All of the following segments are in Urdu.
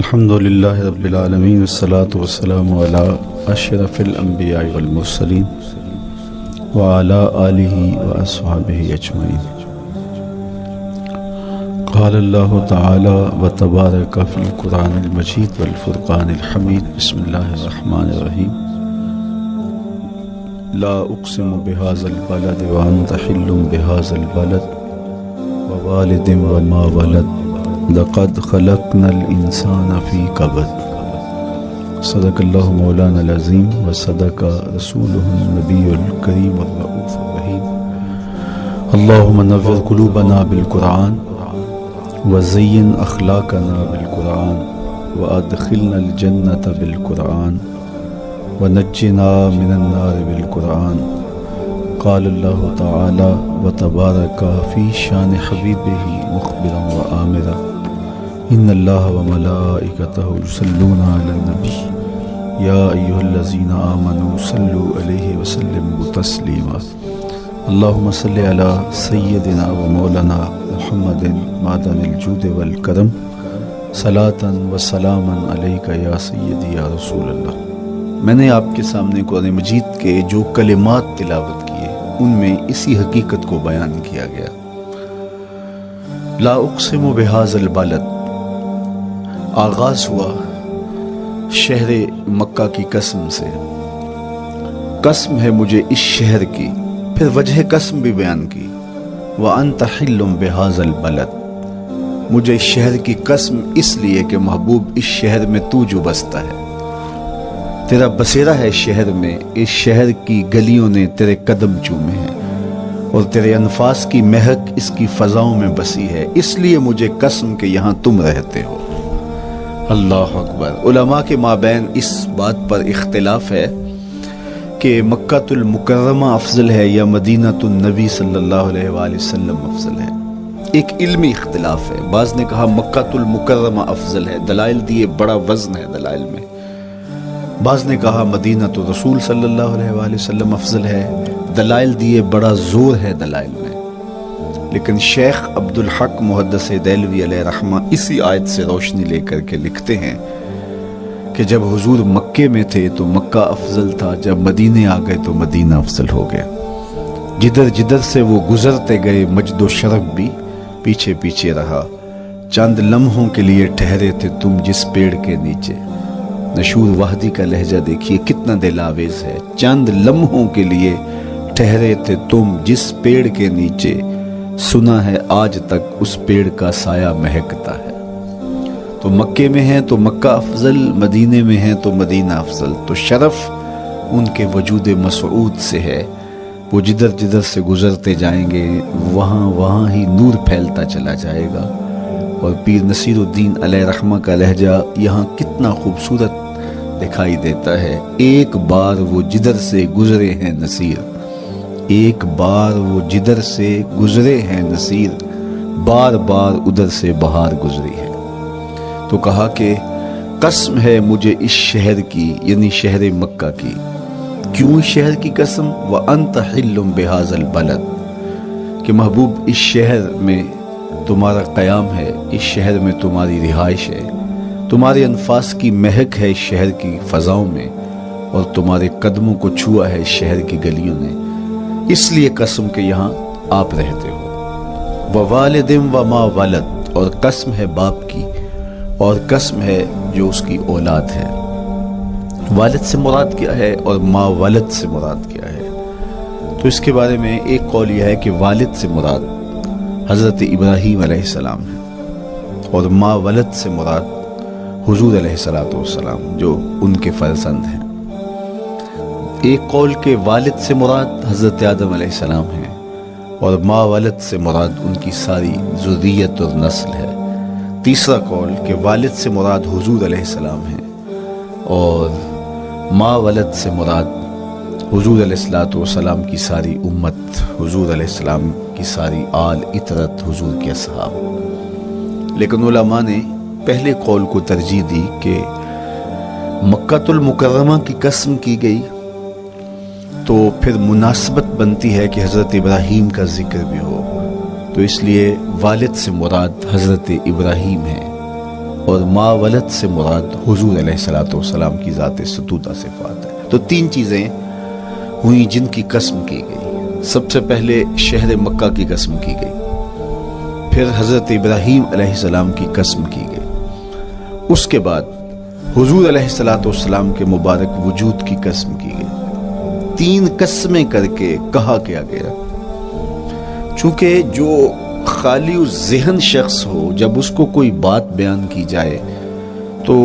الحمد للہ رب العالمین والصلاة والسلام علی اشرف الانبیاء والمرسلین وعلی آلہ واصحابہ اجمعین۔ قال اللہ تعالی وتبارک فی القرآن المجید والفرقان الحمید۔ بسم اللہ الرحمن الرحیم۔ لا اقسم بہذا البلد وانت حل بہذا البلد ووالد وما ولد لقد خلقنا الانسان فی کبد۔ صدق اللہ مولانا العظیم وصدق رسولہ النبی الکریم الرؤوف الرحیم۔ اللہم نور قلوبنا بالقرآن وزین اخلاقنا بالقرآن وادخلنا الجنۃ بالقرآن ونجنا من النار بالقرآن۔ قال اللہ تعالی وتبارک فی شان حبیبہ مخبرا وآمرا ان اللہ وملائکتہ یصلون علی النبی یا ایھا الذین آمنوا صلوا علیہ وسلموا تسلیما۔ اللہم صل علی سیدنا ومولانا محمد معدن الجود والکرم صلاۃ وسلاما علیک یا سیدی یا رسول اللہ۔ میں نے آپ کے سامنے قرآن مجید کے جو کلمات تلاوت کیے ان میں اسی حقیقت کو بیان کیا گیا۔ لا اقسم بہذا البلد، آغاز ہوا شہر مکہ کی قسم سے، قسم ہے مجھے اس شہر کی، پھر وجہ قسم بھی بیان کی، وانت حل بہذا البلد، مجھے اس شہر کی قسم اس لیے کہ محبوب اس شہر میں تو جو بستا ہے، تیرا بسیرا ہے اس شہر میں، اس شہر کی گلیوں نے تیرے قدم چومے ہیں اور تیرے انفاس کی مہک اس کی فضاؤں میں بسی ہے، اس لیے مجھے قسم کہ یہاں تم رہتے ہو۔ اللہ اکبر۔ علماء کے مابین اس بات پر اختلاف ہے کہ مکۃ المکرمہ افضل ہے یا مدینۃ النبی صلی اللہ علیہ وآلہ وسلم افضل ہے۔ ایک علمی اختلاف ہے، بعض نے کہا مکۃ المکرمہ افضل ہے، دلائل دیے، بڑا وزن ہے دلائل میں۔ بعض نے کہا مدینۃ الرسول صلی اللہ علیہ وآلہ وسلم افضل ہے، دلائل دیے، بڑا زور ہے دلائل میں۔ لیکن شیخ عبد الحق محدث دہلوی علیہ رحمہ اسی آیت سے روشنی لے کر کے لکھتے ہیں کہ جب حضور مکے میں تھے تو مکہ افضل تھا، جب مدینے آ گئے تو مدینہ افضل ہو گیا۔ جدھر جدھر سے وہ گزرتے گئے مجد و شرف بھی پیچھے پیچھے رہا، چند لمحوں کے لیے ٹھہرے تھے تم جس پیڑ کے نیچے۔ نشور وحدی کا لہجہ دیکھیے کتنا دل آویز ہے، چند لمحوں کے لیے ٹھہرے تھے تم جس پیڑ کے نیچے، سنا ہے آج تک اس پیڑ کا سایہ مہکتا ہے۔ تو مکے میں ہیں تو مکہ افضل، مدینے میں ہیں تو مدینہ افضل، تو شرف ان کے وجود مسعود سے ہے۔ وہ جدھر جدھر سے گزرتے جائیں گے وہاں وہاں ہی نور پھیلتا چلا جائے گا۔ اور پیر نصیر الدین علیہ رحمہ کا لہجہ یہاں کتنا خوبصورت دکھائی دیتا ہے۔ ایک بار وہ جدھر سے گزرے ہیں نصیر، ایک بار وہ جدھر سے گزرے ہیں نصیر، بار بار ادھر سے بہار گزری ہے۔ تو کہا کہ قسم ہے مجھے اس شہر کی، یعنی شہر مکہ کی۔ کیوں اس شہر کی قسم؟ وَأَنْتَ حِلٌّ بِهَذَا الْبَلَدِ، کہ محبوب اس شہر میں تمہارا قیام ہے، اس شہر میں تمہاری رہائش ہے، تمہارے انفاس کی مہک ہے اس شہر کی فضاؤں میں، اور تمہارے قدموں کو چھوا ہے اس شہر کی گلیوں نے، اس لیے قسم کہ یہاں آپ رہتے ہو۔ ووالد وما ولد، اور قسم ہے باپ کی، اور قسم ہے جو اس کی اولاد ہے۔ والد سے مراد کیا ہے اور ما ولد سے مراد کیا ہے؟ تو اس کے بارے میں ایک قول یہ ہے کہ والد سے مراد حضرت ابراہیم علیہ السلام ہے، اور ما ولد سے مراد حضور علیہ السلام جو ان کے فرزند ہیں۔ ایک قول کے والد سے مراد حضرت آدم علیہ السلام ہیں، اور ما ولد سے مراد ان کی ساری ذریت اور نسل ہے۔ تیسرا قول کہ والد سے مراد حضور علیہ السلام ہیں، اور ما ولد سے مراد حضور علیہ السلام کی ساری امت، حضور علیہ السلام کی ساری آل اطرت، حضور کے اصحاب۔ لیکن علماء نے پہلے قول کو ترجیح دی کہ مکۃ المکرمہ کی قسم کی گئی تو پھر مناسبت بنتی ہے کہ حضرت ابراہیم کا ذکر بھی ہو، تو اس لیے والد سے مراد حضرت ابراہیم ہیں، اور ما ولد سے مراد حضور علیہ الصلوۃ والسلام کی ذات ستودہ صفات ہے۔ تو تین چیزیں ہوئیں جن کی قسم کی گئی۔ سب سے پہلے شہر مکہ کی قسم کی گئی، پھر حضرت ابراہیم علیہ السلام کی قسم کی گئی، اس کے بعد حضور علیہ الصلوۃ والسلام کے مبارک وجود کی قسم کی گئی۔ تین قسمیں کر کے کہا کیا گیا، چونکہ جو خالی ذہن شخص ہو، جب اس کو کوئی بات بیان کی جائے تو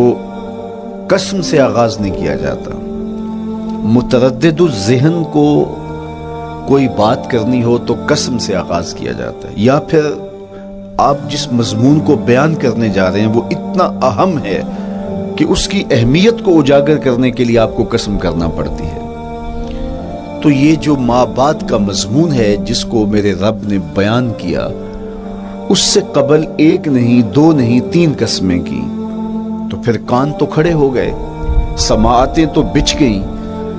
قسم سے آغاز نہیں کیا جاتا۔ متردد الذہن کو کوئی بات کرنی ہو تو قسم سے آغاز کیا جاتا ہے، یا پھر آپ جس مضمون کو بیان کرنے جا رہے ہیں وہ اتنا اہم ہے کہ اس کی اہمیت کو اجاگر کرنے کے لیے آپ کو قسم کرنا پڑتی ہے۔ تو یہ جو ماں بعد کا مضمون ہے جس کو میرے رب نے بیان کیا، اس سے قبل ایک نہیں، دو نہیں، تین قسمیں کی، تو پھر کان تو کھڑے ہو گئے، سماعتیں تو بچھ گئیں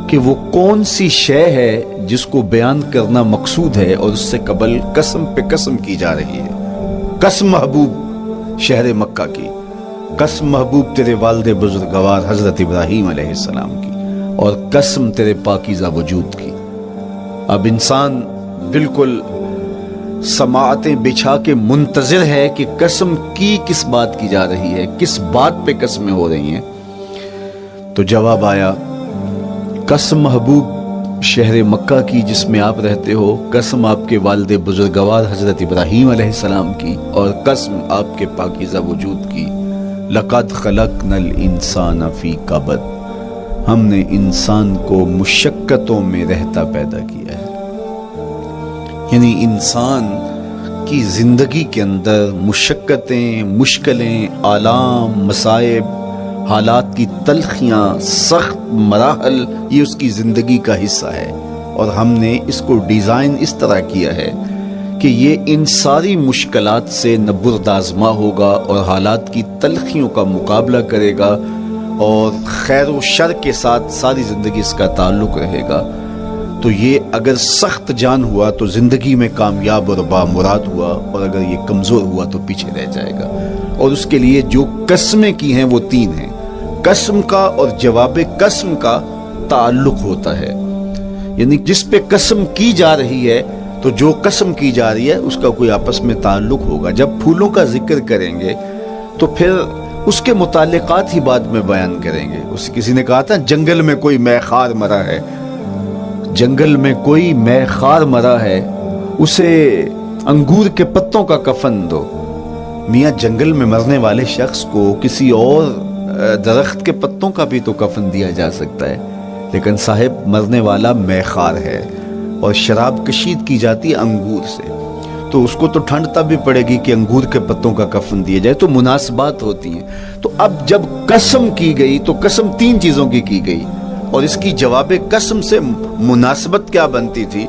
کہ وہ کون سی شے ہے جس کو بیان کرنا مقصود ہے، اور اس سے قبل قسم پہ قسم کی جا رہی ہے۔ قسم محبوب شہر مکہ کی، قسم محبوب تیرے والد بزرگوار حضرت ابراہیم علیہ السلام کی، اور قسم تیرے پاکیزہ وجود کی۔ اب انسان بالکل سماعتیں بچھا کے منتظر ہے کہ قسم کی کس بات کی جا رہی ہے، کس بات پہ قسمیں ہو رہی ہیں۔ تو جواب آیا، قسم محبوب شہر مکہ کی جس میں آپ رہتے ہو، قسم آپ کے والد بزرگوار حضرت ابراہیم علیہ السلام کی، اور قسم آپ کے پاکیزہ وجود کی۔ لقد خلقنا الانسان فی کبد، ہم نے انسان کو مشقتوں میں رہتا پیدا کیا ہے۔ یعنی انسان کی زندگی کے اندر مشقتیں، مشکلیں، آلام، مصائب، حالات کی تلخیاں، سخت مراحل، یہ اس کی زندگی کا حصہ ہے، اور ہم نے اس کو ڈیزائن اس طرح کیا ہے کہ یہ ان ساری مشکلات سے نہ بردآزما ہوگا اور حالات کی تلخیوں کا مقابلہ کرے گا، اور خیر و شر کے ساتھ ساری زندگی اس کا تعلق رہے گا۔ تو یہ اگر سخت جان ہوا تو زندگی میں کامیاب اور بامراد ہوا، اور اگر یہ کمزور ہوا تو پیچھے رہ جائے گا۔ اور اس کے لیے جو قسمیں کی ہیں وہ تین ہیں۔ قسم کا اور جواب قسم کا تعلق ہوتا ہے، یعنی جس پہ قسم کی جا رہی ہے تو جو قسم کی جا رہی ہے اس کا کوئی آپس میں تعلق ہوگا۔ جب پھولوں کا ذکر کریں گے تو پھر اس کے متعلقات ہی بعد میں بیان کریں گے۔ کسی نے کہا تھا جنگل میں کوئی مے خار مرا ہے، جنگل میں کوئی مے خار مرا ہے، اسے انگور کے پتوں کا کفن دو۔ میاں جنگل میں مرنے والے شخص کو کسی اور درخت کے پتوں کا بھی تو کفن دیا جا سکتا ہے، لیکن صاحب مرنے والا مے خار ہے، اور شراب کشید کی جاتی ہے انگور سے، تو اس کو تو ٹھنڈ تب بھی پڑے گی کہ انگور کے پتوں کا کفن دیا جائے۔ تو مناسبات ہوتی ہیں۔ تو اب جب قسم کی گئی تو قسم تین چیزوں کی گئی، اور اس کی جواب قسم سے مناسبت کیا بنتی تھی؟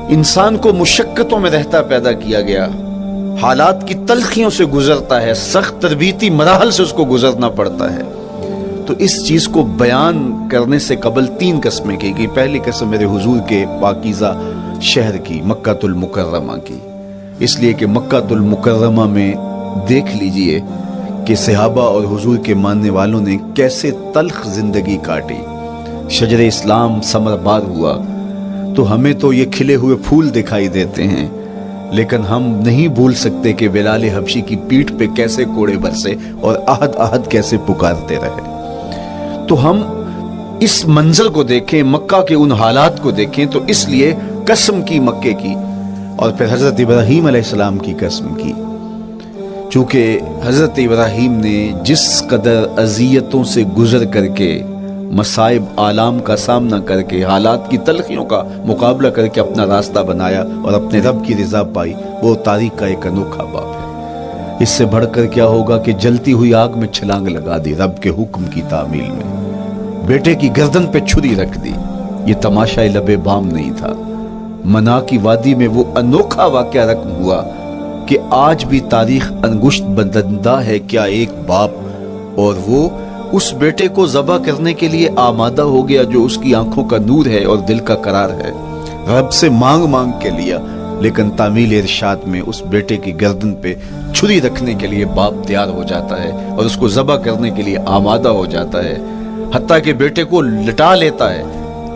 انسان کو مشقتوں میں رہتا پیدا کیا گیا، حالات کی تلخیوں سے گزرتا ہے، سخت تربیتی مراحل سے اس کو گزرنا پڑتا ہے۔ تو اس چیز کو بیان کرنے سے قبل تین قسمیں کی گئی۔ پہلی قسم میرے حضور کے پاکیزہ شہر کی، مکہ المکرمہ کی، اس لیے کہ مکہ المکرمہ میں دیکھ لیجئے کہ صحابہ اور حضور کے ماننے والوں نے کیسے تلخ زندگی کاٹی۔ شجر اسلام ثمر بار ہوا تو ہمیں تو یہ کھلے ہوئے پھول دکھائی دیتے ہیں، لیکن ہم نہیں بھول سکتے کہ بلال حبشی کی پیٹھ پہ کیسے کوڑے برسے اور احد احد کیسے پکارتے رہے۔ تو ہم اس منظر کو دیکھیں، مکہ کے ان حالات کو دیکھیں، تو اس لیے قسم کی مکے کی، اور پھر حضرت ابراہیم علیہ السلام کی قسم کی، چونکہ حضرت ابراہیم نے جس قدر اذیتوں سے گزر کر کے، مصائب آلام کا سامنا کر کے، حالات کی تلخیوں کا مقابلہ کر کے اپنا راستہ بنایا اور اپنے رب کی رضا پائی، وہ تاریخ کا ایک انوکھا باب ہے۔ اس سے بڑھ کر کیا ہوگا کہ جلتی ہوئی آگ میں چھلانگ لگا دی رب کے حکم کی تعمیل میں، بیٹے کی گردن پہ چھری رکھ دی۔ یہ تماشا لب بام نہیں تھا، منا کی وادی میں وہ انوکھا واقعہ رقم ہوا کہ آج بھی تاریخ انگشت بدندہ ہے کیا ایک باپ، اور وہ اس بیٹے کو ذبح کرنے کے لیے آمادہ ہو گیا جو اس کی آنکھوں کا نور ہے اور دل کا قرار ہے۔ رب سے مانگ مانگ کے لیا، لیکن تعمیل ارشاد میں اس بیٹے کی گردن پہ چھری رکھنے کے لیے باپ تیار ہو جاتا ہے اور اس کو ذبح کرنے کے لیے آمادہ ہو جاتا ہے، حتیٰ کہ بیٹے کو لٹا لیتا ہے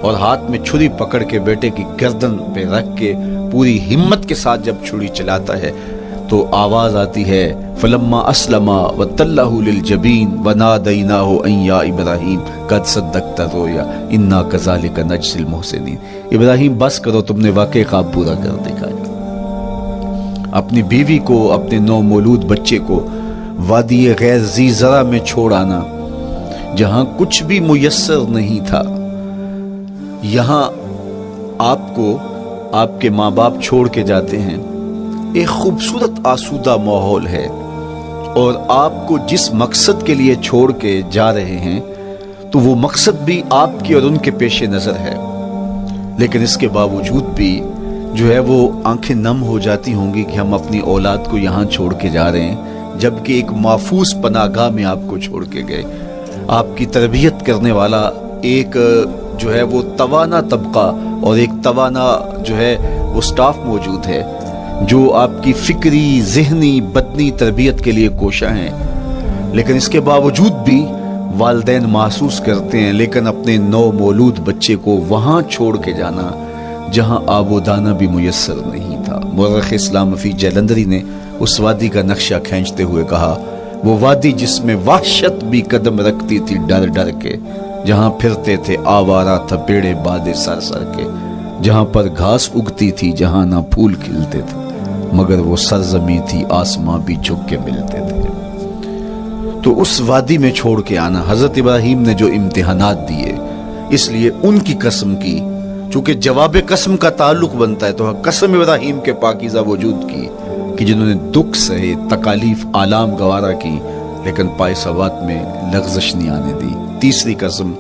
اور ہاتھ میں چھری پکڑ کے بیٹے کی گردن پہ رکھ کے پوری ہمت کے ساتھ جب چھری چلاتا ہے تو آواز آتی ہے فلما اسلم وتلہ للجبین ونادیناہ ان یا ابراہیم قد صدقت الرؤیا انا کذالک نجزی المحسنین۔ ابراہیم بس کرو، تم نے واقعی خواب پورا کر دکھایا۔ اپنی بیوی کو، اپنے نو مولود بچے کو وادی غیر ذی زرع میں چھوڑ آنا، جہاں کچھ بھی میسر نہیں تھا، یہاں آپ کو آپ کے ماں باپ چھوڑ کے جاتے ہیں، ایک خوبصورت آسودہ ماحول ہے، اور آپ کو جس مقصد کے لیے چھوڑ کے جا رہے ہیں تو وہ مقصد بھی آپ کی اور ان کے پیش نظر ہے، لیکن اس کے باوجود بھی جو ہے وہ آنکھیں نم ہو جاتی ہوں گی کہ ہم اپنی اولاد کو یہاں چھوڑ کے جا رہے ہیں، جبکہ ایک محفوظ پناہ گاہ میں آپ کو چھوڑ کے گئے۔ آپ کی تربیت کرنے والا ایک جو ہے وہ توانا طبقہ اور ایک توانا جو ہے وہ سٹاف موجود ہے جو آپ کی فکری، ذہنی، بدنی تربیت کے لیے کوشاں ہیں، لیکن اس کے باوجود بھی والدین محسوس کرتے ہیں لیکن اپنے نو مولود بچے کو وہاں چھوڑ کے جانا جہاں آب و دانہ بھی میسر نہیں تھا۔ مورخ اسلام فی جلندری نے اس وادی کا نقشہ کھینچتے ہوئے کہا، وہ وادی جس میں وحشت بھی قدم رکھتی تھی ڈر ڈر کے، جہاں پھرتے تھے آوارہ تھپیڑے بادے سر سر کے، جہاں پر گھاس اگتی تھی، جہاں نہ پھول کھلتے تھے، مگر وہ سرزمین تھی آسماں بھی جھک کے ملتے تھے۔ تو اس وادی میں چھوڑ کے آنا، حضرت ابراہیم نے جو امتحانات دیے، اس لیے ان کی قسم کی، چونکہ جواب قسم کا تعلق بنتا ہے تو قسم ابراہیم کے پاکیزہ وجود کی کہ جنہوں نے دکھ سہے، تکالیف آلام گوارا کی، لیکن پائے ثبات میں لغزش نہیں آنے دی۔ تیسری قسم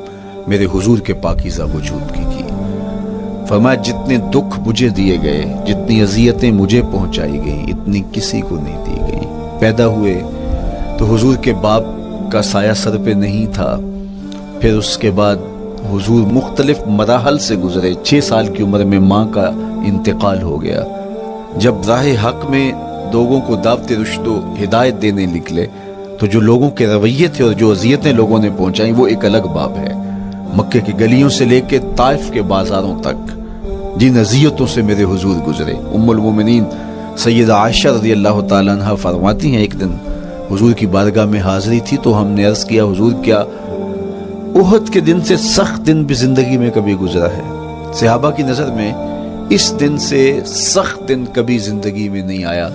میرے حضور کے پاکیزہ وجود کی فرمایا جتنے دکھ مجھے دیے گئے، جتنی اذیتیں مجھے پہنچائی گئی، اتنی کسی کو نہیں دی گئی۔ پیدا ہوئے تو حضور کے باپ کا سایہ سر پہ نہیں تھا، پھر اس کے بعد حضور مختلف مراحل سے گزرے۔ 6 سال کی عمر میں ماں کا انتقال ہو گیا۔ جب راہ حق میں لوگوں کو دعوت رشد و ہدایت دینے نکلے تو جو لوگوں کے رویے تھے اور جو اذیتیں لوگوں نے پہنچائیں وہ ایک الگ باب ہے۔ مکے کی گلیوں سے لے کے طائف کے بازاروں تک جن اذیتوں سے میرے حضور گزرے، ام المومنین سیدہ عائشہ رضی اللہ تعالیٰ عنہ فرماتی ہیں، ایک دن حضور کی بارگاہ میں حاضری تھی تو ہم نے عرض کیا، حضور کیا احد کے دن سے سخت دن بھی زندگی میں کبھی گزرا ہے؟ صحابہ کی نظر میں اس دن سے سخت دن کبھی زندگی میں نہیں آیا،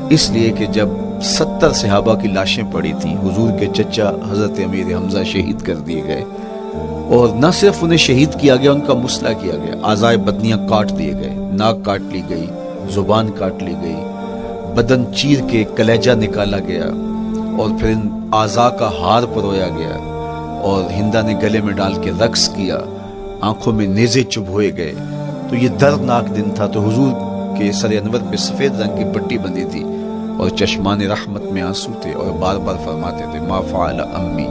اس لیے کہ جب 70 صحابہ کی لاشیں پڑی تھیں، حضور کے چچا حضرت امیر حمزہ شہید کر دیے گئے، اور نہ صرف انہیں شہید کیا گیا، ان کا مسئلہ کیا گیا، اعضائے بدنیاں کاٹ دیے گئے، ناک کاٹ لی گئی، زبان کاٹ لی گئی، بدن چیر کے کلیجہ نکالا گیا، اور پھر ان اعضاء کا ہار پرویا گیا، اور ہندا نے گلے میں ڈال کے رقص کیا، آنکھوں میں نیزے چبھوئے گئے۔ تو یہ دردناک دن تھا۔ تو حضور کے سر انور پہ سفید رنگ کی پٹی بندھی تھی اور چشمان رحمت میں آنسو تھے، اور بار بار فرماتے تھے ما فعل امی،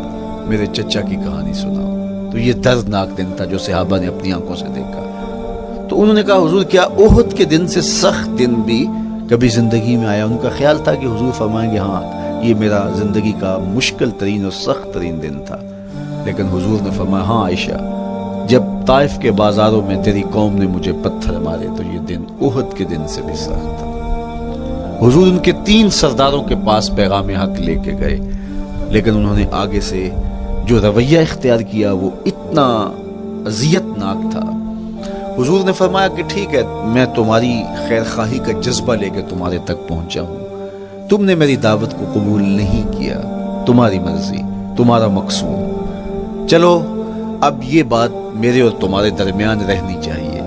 میرے چچا کی کہانی سناؤ۔ تو یہ دردناک دن تھا جو صحابہ نے اپنی آنکھوں سے دیکھا۔ تو انہوں نے کہا، حضور کیا احد کے دن سے سخت دن بھی کبھی زندگی میں آیا؟ ان کا خیال تھا کہ حضور فرمائیں گے ہاں یہ میرا زندگی کا مشکل ترین اور سخت ترین دن تھا، لیکن حضور نے فرمایا ہاں عائشہ، جب طائف کے بازاروں میں تیری قوم نے مجھے پتھر مارے تو یہ دن احد کے دن سے بھی سخت تھا۔ حضور ان کے 3 سرداروں کے پاس پیغام حق لے کے گئے، لیکن انہوں نے آگے سے جو رویہ اختیار کیا وہ اتنا اذیت ناک تھا۔ حضور نے فرمایا کہ ٹھیک ہے، میں تمہاری خیر خواہی کا جذبہ لے کے تمہارے تک پہنچا ہوں، تم نے میری دعوت کو قبول نہیں کیا، تمہاری مرضی، تمہارا مقصود، چلو اب یہ بات میرے اور تمہارے درمیان رہنی چاہیے،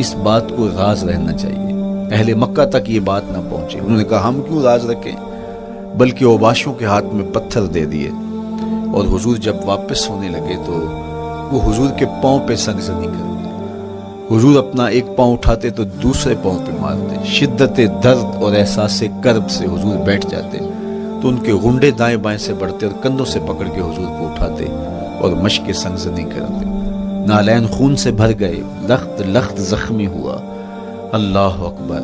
اس بات کو راز رہنا چاہیے، اہل مکہ تک یہ بات نہ پہنچے۔ انہوں نے کہا ہم کیوں راز رکھیں، بلکہ اوباشوں کے ہاتھ میں پتھر دے دیے، اور حضور جب واپس ہونے لگے تو وہ حضور کے پاؤں پہ سنگسنی کرتے، حضور اپنا ایک پاؤں اٹھاتے تو دوسرے پاؤں پہ مارتے، شدت درد اور احساس کرب سے حضور بیٹھ جاتے تو ان کے غنڈے دائیں بائیں سے بڑھتے اور کندھوں سے پکڑ کے حضور کو اٹھاتے اور مشق سنگسنی کرتے، نالین خون سے بھر گئے، لخت لخت زخمی ہوا، اللہ اکبر۔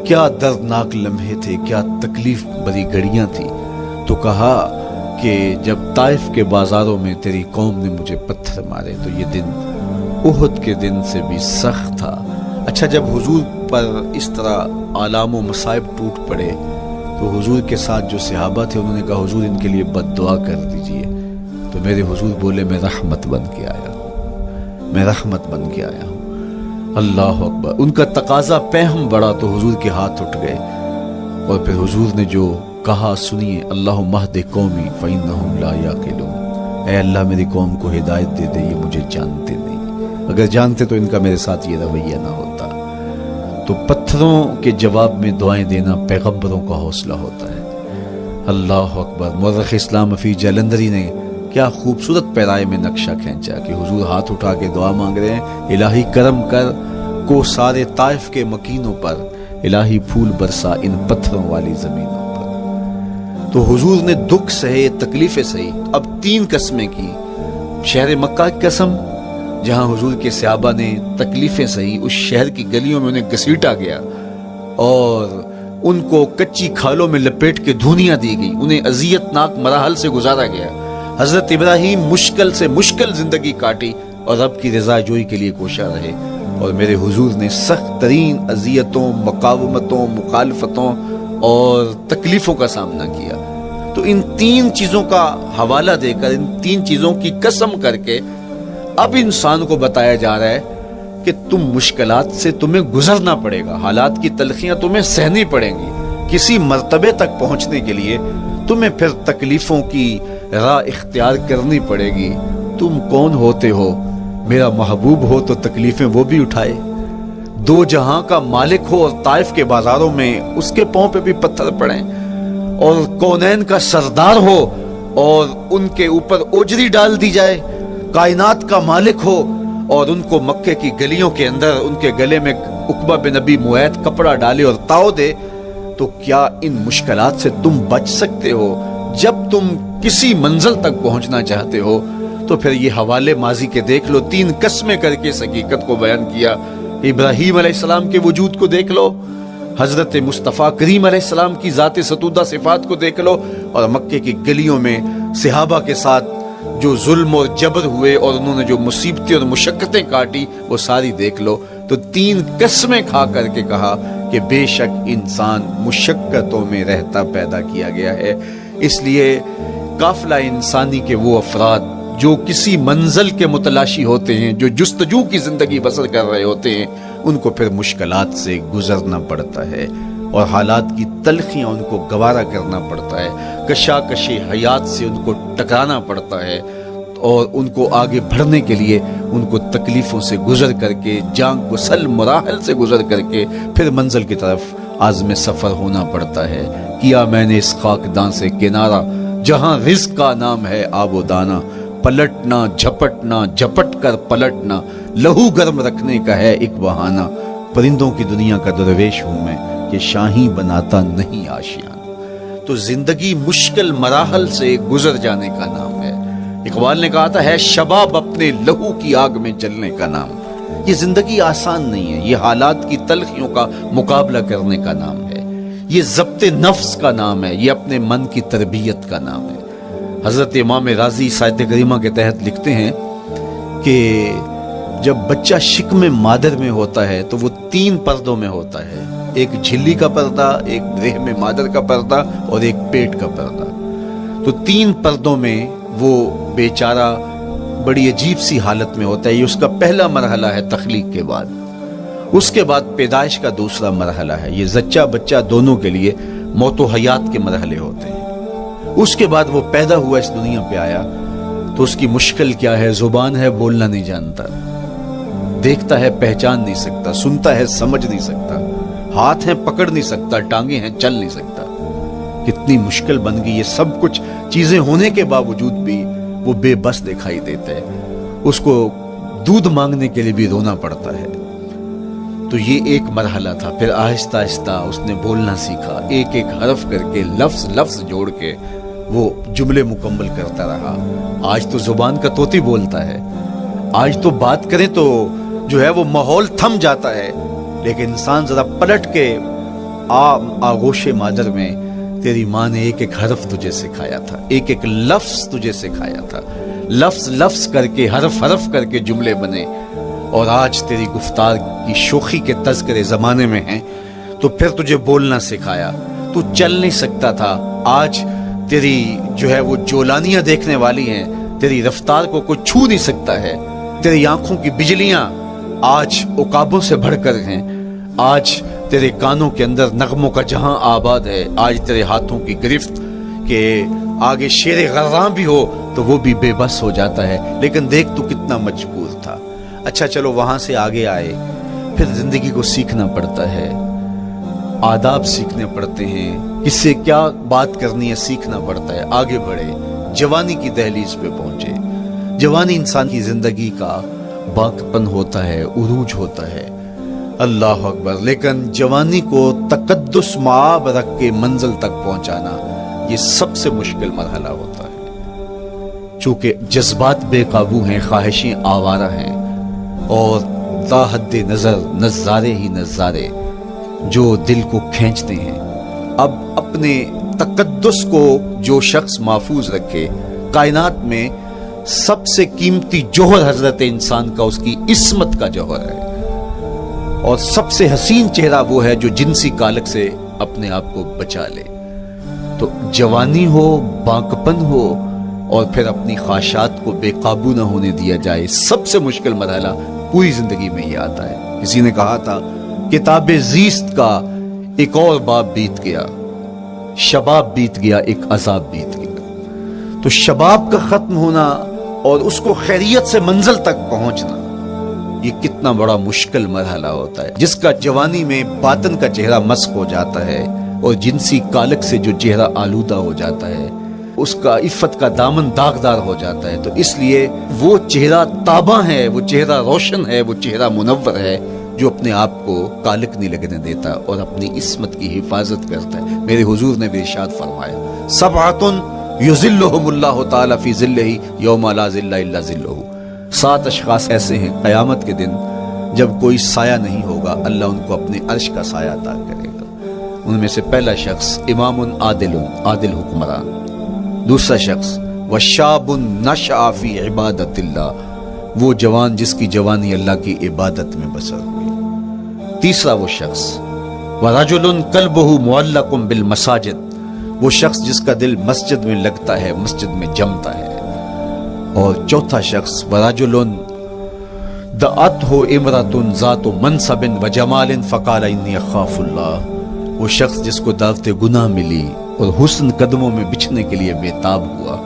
کیا دردناک لمحے تھے، کیا تکلیف بری گھڑیاں تھی۔ تو کہا کہ جب طائف کے بازاروں میں تیری قوم نے مجھے پتھر مارے تو یہ دن احد کے دن سے بھی سخت تھا۔ اچھا، جب حضور پر اس طرح آلام و مصائب ٹوٹ پڑے تو حضور کے ساتھ جو صحابہ تھے انہوں نے کہا حضور ان کے لیے بد دعا کر دیجئے۔ تو میرے حضور بولے میں رحمت بن کے آیا ہوں، میں رحمت بن کے آیا ہوں۔ اللہ اکبر۔ ان کا تقاضا پہم بڑا تو حضور کے ہاتھ اٹھ گئے، اور پھر حضور نے جو کہا سنیے، اللہم اہد قومی فإنہم لا یعقلون۔ اے اللہ میری قوم کو ہدایت دے دے، یہ مجھے جانتے نہیں، اگر جانتے تو ان کا میرے ساتھ یہ رویہ نہ ہوتا۔ تو پتھروں کے جواب میں دعائیں دینا پیغمبروں کا حوصلہ ہوتا ہے۔ اللہ اکبر۔ مورخ اسلام فی جلندری نے کیا خوبصورت پیرائے میں نقشہ کھینچا کہ حضور ہاتھ اٹھا کے دعا مانگ رہے ہیں، الہی کرم کر کو سارے طائف کے مکینوں پر، الہی پھول برسا ان پتھروں والی زمینوں پر۔ تو حضور نے دکھ سہے، تکلیفیں سہی۔ اب 3 قسمیں کی۔ شہر مکہ کی قسم، جہاں حضور کے صحابہ نے تکلیفیں سہی، اس شہر کی گلیوں میں انہیں گھسیٹا گیا اور ان کو کچی کھالوں میں لپیٹ کے دھونیاں دی گئی، انہیں اذیت ناک مراحل سے گزارا گیا۔ حضرت ابراہیم مشکل سے مشکل زندگی کاٹی اور رب کی رضا جوئی کے لیے کوشاں رہے، اور میرے حضور نے سخت ترین اذیتوں، مقاومتوں، مخالفتوں اور تکلیفوں کا سامنا کیا۔ تو ان 3 چیزوں کا حوالہ دے کر، ان 3 چیزوں کی قسم کر کے اب انسان کو بتایا جا رہا ہے کہ تم مشکلات سے تمہیں گزرنا پڑے گا، حالات کی تلخیاں تمہیں سہنی پڑیں گی۔ کسی مرتبے تک پہنچنے کے لیے تمہیں پھر تکلیفوں کی راہ اختیار کرنی پڑے گی۔ تم کون ہوتے ہو؟ میرا محبوب ہو تو تکلیفیں وہ بھی اٹھائے، 2 جہاں کا مالک ہو اور طائف کے بازاروں میں اس کے پاؤں پہ بھی پتھر پڑیں، اور کونین کا سردار ہو اور ان کے اوپر اوجری ڈال دی جائے، کائنات کا مالک ہو اور ان کو مکے کی گلیوں کے اندر ان کے گلے میں عقبہ بن ابی معیط کپڑا ڈالے اور تاؤ دے، تو کیا ان مشکلات سے تم بچ سکتے ہو؟ جب تم کسی منزل تک پہنچنا چاہتے ہو تو پھر یہ حوالے ماضی کے دیکھ لو، 3 قسمیں کر کے اس حقیقت کو بیان کیا۔ ابراہیم علیہ السلام کے وجود کو دیکھ لو، حضرت مصطفیٰ کریم علیہ السلام کی ذات ستودہ صفات کو دیکھ لو، اور مکے کی گلیوں میں صحابہ کے ساتھ جو ظلم اور جبر ہوئے اور انہوں نے جو مصیبتیں اور مشقتیں کاٹی وہ ساری دیکھ لو۔ تو 3 قسمیں کھا کر کے کہا کہ بے شک انسان مشقتوں میں رہتا پیدا کیا گیا ہے۔ اس لیے قافلہ انسانی کے وہ افراد جو کسی منزل کے متلاشی ہوتے ہیں، جو جستجو کی زندگی بسر کر رہے ہوتے ہیں، ان کو پھر مشکلات سے گزرنا پڑتا ہے اور حالات کی تلخیاں ان کو گوارا کرنا پڑتا ہے، کشاکش حیات سے ان کو ٹکرانا پڑتا ہے، اور ان کو آگے بڑھنے کے لیے ان کو تکلیفوں سے گزر کر کے، جان گسل مراحل سے گزر کر کے پھر منزل کی طرف عازم سفر ہونا پڑتا ہے۔ کیا میں نے اس خاکدان سے کنارہ جہاں رزق کا نام ہے آب و دانہ، پلٹنا جھپٹنا جھپٹ کر پلٹنا لہو گرم رکھنے کا ہے ایک بہانہ، پرندوں کی دنیا کا درویش ہوں میں کہ شاہی بناتا نہیں آشیان۔ تو زندگی مشکل مراحل سے گزر جانے کا نام ہے۔ اقبال نے کہا تھا ہے شباب اپنے لہو کی آگ میں جلنے کا نام۔ یہ زندگی آسان نہیں ہے، یہ حالات کی تلخیوں کا مقابلہ کرنے کا نام ہے، یہ ضبط نفس کا نام ہے، یہ اپنے من کی تربیت کا نام ہے۔ حضرت امام رازی سائت کریمہ کے تحت لکھتے ہیں کہ جب بچہ شکم مادر میں ہوتا ہے تو وہ 3 پردوں میں ہوتا ہے، ایک جھلی کا پردہ، ایک رحم مادر کا پردہ اور ایک پیٹ کا پردہ۔ تو 3 پردوں میں وہ بیچارہ بڑی عجیب سی حالت میں ہوتا ہے۔ یہ اس کا پہلا مرحلہ ہے تخلیق کے بعد، اس کے بعد پیدائش کا دوسرا مرحلہ ہے، یہ زچہ بچہ دونوں کے لیے موت و حیات کے مرحلے ہوتے ہیں۔ اس کے بعد وہ پیدا ہوا، اس دنیا پہ آیا تو اس کی مشکل کیا ہے؟ زبان ہے بولنا نہیں جانتا، دیکھتا ہے پہچان نہیں سکتا، سنتا ہے سمجھ نہیں سکتا، ہاتھ ہیں پکڑ نہیں سکتا، ٹانگیں ہیں چل نہیں سکتا۔ کتنی مشکل بن گئی، یہ سب کچھ چیزیں ہونے کے باوجود بھی وہ بے بس دکھائی دیتا ہے، اس کو دودھ مانگنے کے لیے بھی رونا پڑتا ہے۔ تو یہ ایک مرحلہ تھا۔ پھر آہستہ آہستہ اس نے بولنا سیکھا، ایک ایک حرف کر کے، لفظ جوڑ کے وہ جملے مکمل کرتا رہا۔ آج تو زبان کا طوطی بولتا ہے، آج تو بات کریں تو جو ہے وہ ماحول تھم جاتا ہے، لیکن انسان ذرا پلٹ کے آغوش مادر میں تیری ماں نے ایک ایک حرف تجھے سکھایا تھا، ایک ایک لفظ تجھے سکھایا تھا، لفظ لفظ کر کے، حرف حرف کر کے جملے بنے، اور آج تیری گفتار کی شوخی کے تذکرے زمانے میں ہیں، تو پھر تجھے بولنا سکھایا، تو چل نہیں سکتا تھا، آج تیری جو ہے وہ جولانیاں دیکھنے والی ہیں، تیری رفتار کو کوئی چھو نہیں سکتا ہے، تیری آنکھوں کی بجلیاں آج عقابوں سے بڑھ کر ہیں، آج تیرے کانوں کے اندر نغموں کا جہاں آباد ہے، آج تیرے ہاتھوں کی گرفت کہ آگے شیر غراں بھی ہو تو وہ بھی بے بس ہو جاتا ہے، لیکن دیکھ تو کتنا مجبور تھا۔ اچھا چلو وہاں سے آگے آئے، پھر زندگی کو سیکھنا پڑتا ہے، آداب سیکھنے پڑتے ہیں، کس سے کیا بات کرنی ہے سیکھنا پڑتا ہے، آگے بڑھے، جوانی کی دہلیز پہ پہنچے۔ جوانی انسان کی زندگی کا باقپن ہوتا ہے، عروج ہوتا ہے، اللہ اکبر، لیکن جوانی کو تقدس معاب رکھ کے منزل تک پہنچانا یہ سب سے مشکل مرحلہ ہوتا ہے، چونکہ جذبات بے قابو ہیں، خواہشیں آوارہ ہیں، اور تا حد نظر نظارے ہی نظارے جو دل کو کھینچتے ہیں۔ اب اپنے تقدس کو جو شخص محفوظ رکھے، کائنات میں سب سے قیمتی جوہر حضرت انسان کا اس کی عصمت کا جوہر ہے، اور سب سے حسین چہرہ وہ ہے جو جنسی کالک سے اپنے آپ کو بچا لے۔ تو جوانی ہو، باقپن ہو، اور پھر اپنی خواہشات کو بے قابو نہ ہونے دیا جائے، سب سے مشکل مرحلہ پوری زندگی میں یہ آتا ہے۔ کسی نے کہا تھا کتاب زیست کا ایک اور باب بیت گیا، شباب بیت گیا، ایک عذاب بیت گیا۔ تو شباب کا ختم ہونا اور اس کو خیریت سے منزل تک پہنچنا، یہ کتنا بڑا مشکل مرحلہ ہوتا ہے، جس کا جوانی میں باطن کا چہرہ مسخ ہو جاتا ہے اور جنسی کالک سے جو چہرہ آلودہ ہو جاتا ہے، اس کا عفت کا دامن داغدار ہو جاتا ہے۔ تو اس لیے وہ چہرہ تاباں ہے، وہ چہرہ روشن ہے، وہ چہرہ منور ہے جو اپنے آپ کو کالک نہیں لگنے دیتا اور اپنی عصمت کی حفاظت کرتا ہے۔ میرے حضور نے بھی ارشاد فرمایا، سبعۃ یظلھم اللہ تعالی فی ظلہ یوم لا ظل الا ظلہ، 7 اشخاص ایسے ہیں قیامت کے دن جب کوئی سایہ نہیں ہوگا، اللہ ان کو اپنے عرش کا سایہ عطا کرے گا۔ ان میں سے پہلا شخص امام عادل، عادل حکمران، دوسرا شخص وشاب نشأ فی عبادت اللہ، وہ جوان جس کی جوانی اللہ کی عبادت میں بسر ہوئی، تیسرا وہ شخص ورجل قلبہ معلق بالمساجد، وہ شخص جس کا دل مسجد میں لگتا ہے، مسجد میں جمتا ہے، اور چوتھا شخص ورجل دعته امرأة ذات منصب وجمال فقال انی اخاف اللہ، وہ شخص جس کو دعوت گناہ ملی اور حسن قدموں میں بچھنے کے لیے بےتاب ہوا،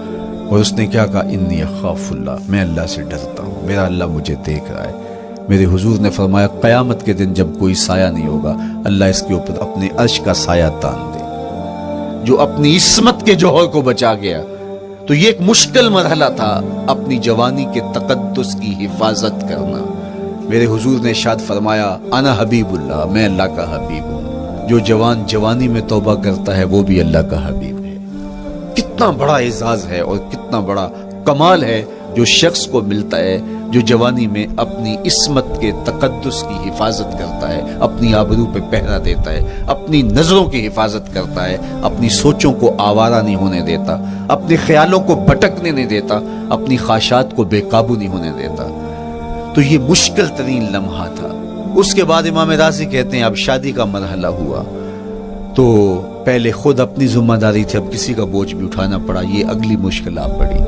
اور اس نے کیا کہا، انی اخاف اللہ، میں اللہ سے ڈرتا ہوں، میرا اللہ مجھے دیکھ رہا ہے۔ میرے حضور نے فرمایا قیامت کے دن جب کوئی سایہ نہیں ہوگا، اللہ اس کے اوپر اپنے عرش کا سایہ تان دے، جو اپنی عصمت کے جوہر کو بچا گیا۔ تو یہ ایک مشکل مرحلہ تھا، اپنی جوانی کے تقدس کی حفاظت کرنا۔ میرے حضور نے ارشاد فرمایا، انا حبیب اللہ، میں اللہ کا حبیب ہوں۔ جو جوان جوانی میں توبہ کرتا ہے وہ بھی اللہ کا حبیب ہے۔ کتنا بڑا اعزاز ہے اور کتنا بڑا کمال ہے جو شخص کو ملتا ہے جو جوانی میں اپنی عصمت کے تقدس کی حفاظت کرتا ہے، اپنی آبرو پہ پہرا دیتا ہے، اپنی نظروں کی حفاظت کرتا ہے، اپنی سوچوں کو آوارہ نہیں ہونے دیتا، اپنے خیالوں کو بھٹکنے نہیں دیتا، اپنی خواہشات کو بے قابو نہیں ہونے دیتا۔ تو یہ مشکل ترین لمحہ تھا۔ اس کے بعد امام راضی کہتے ہیں اب شادی کا مرحلہ ہوا، تو پہلے خود اپنی ذمہ داری تھی، اب کسی کا بوجھ بھی اٹھانا پڑا، یہ اگلی مشکل آ پڑی۔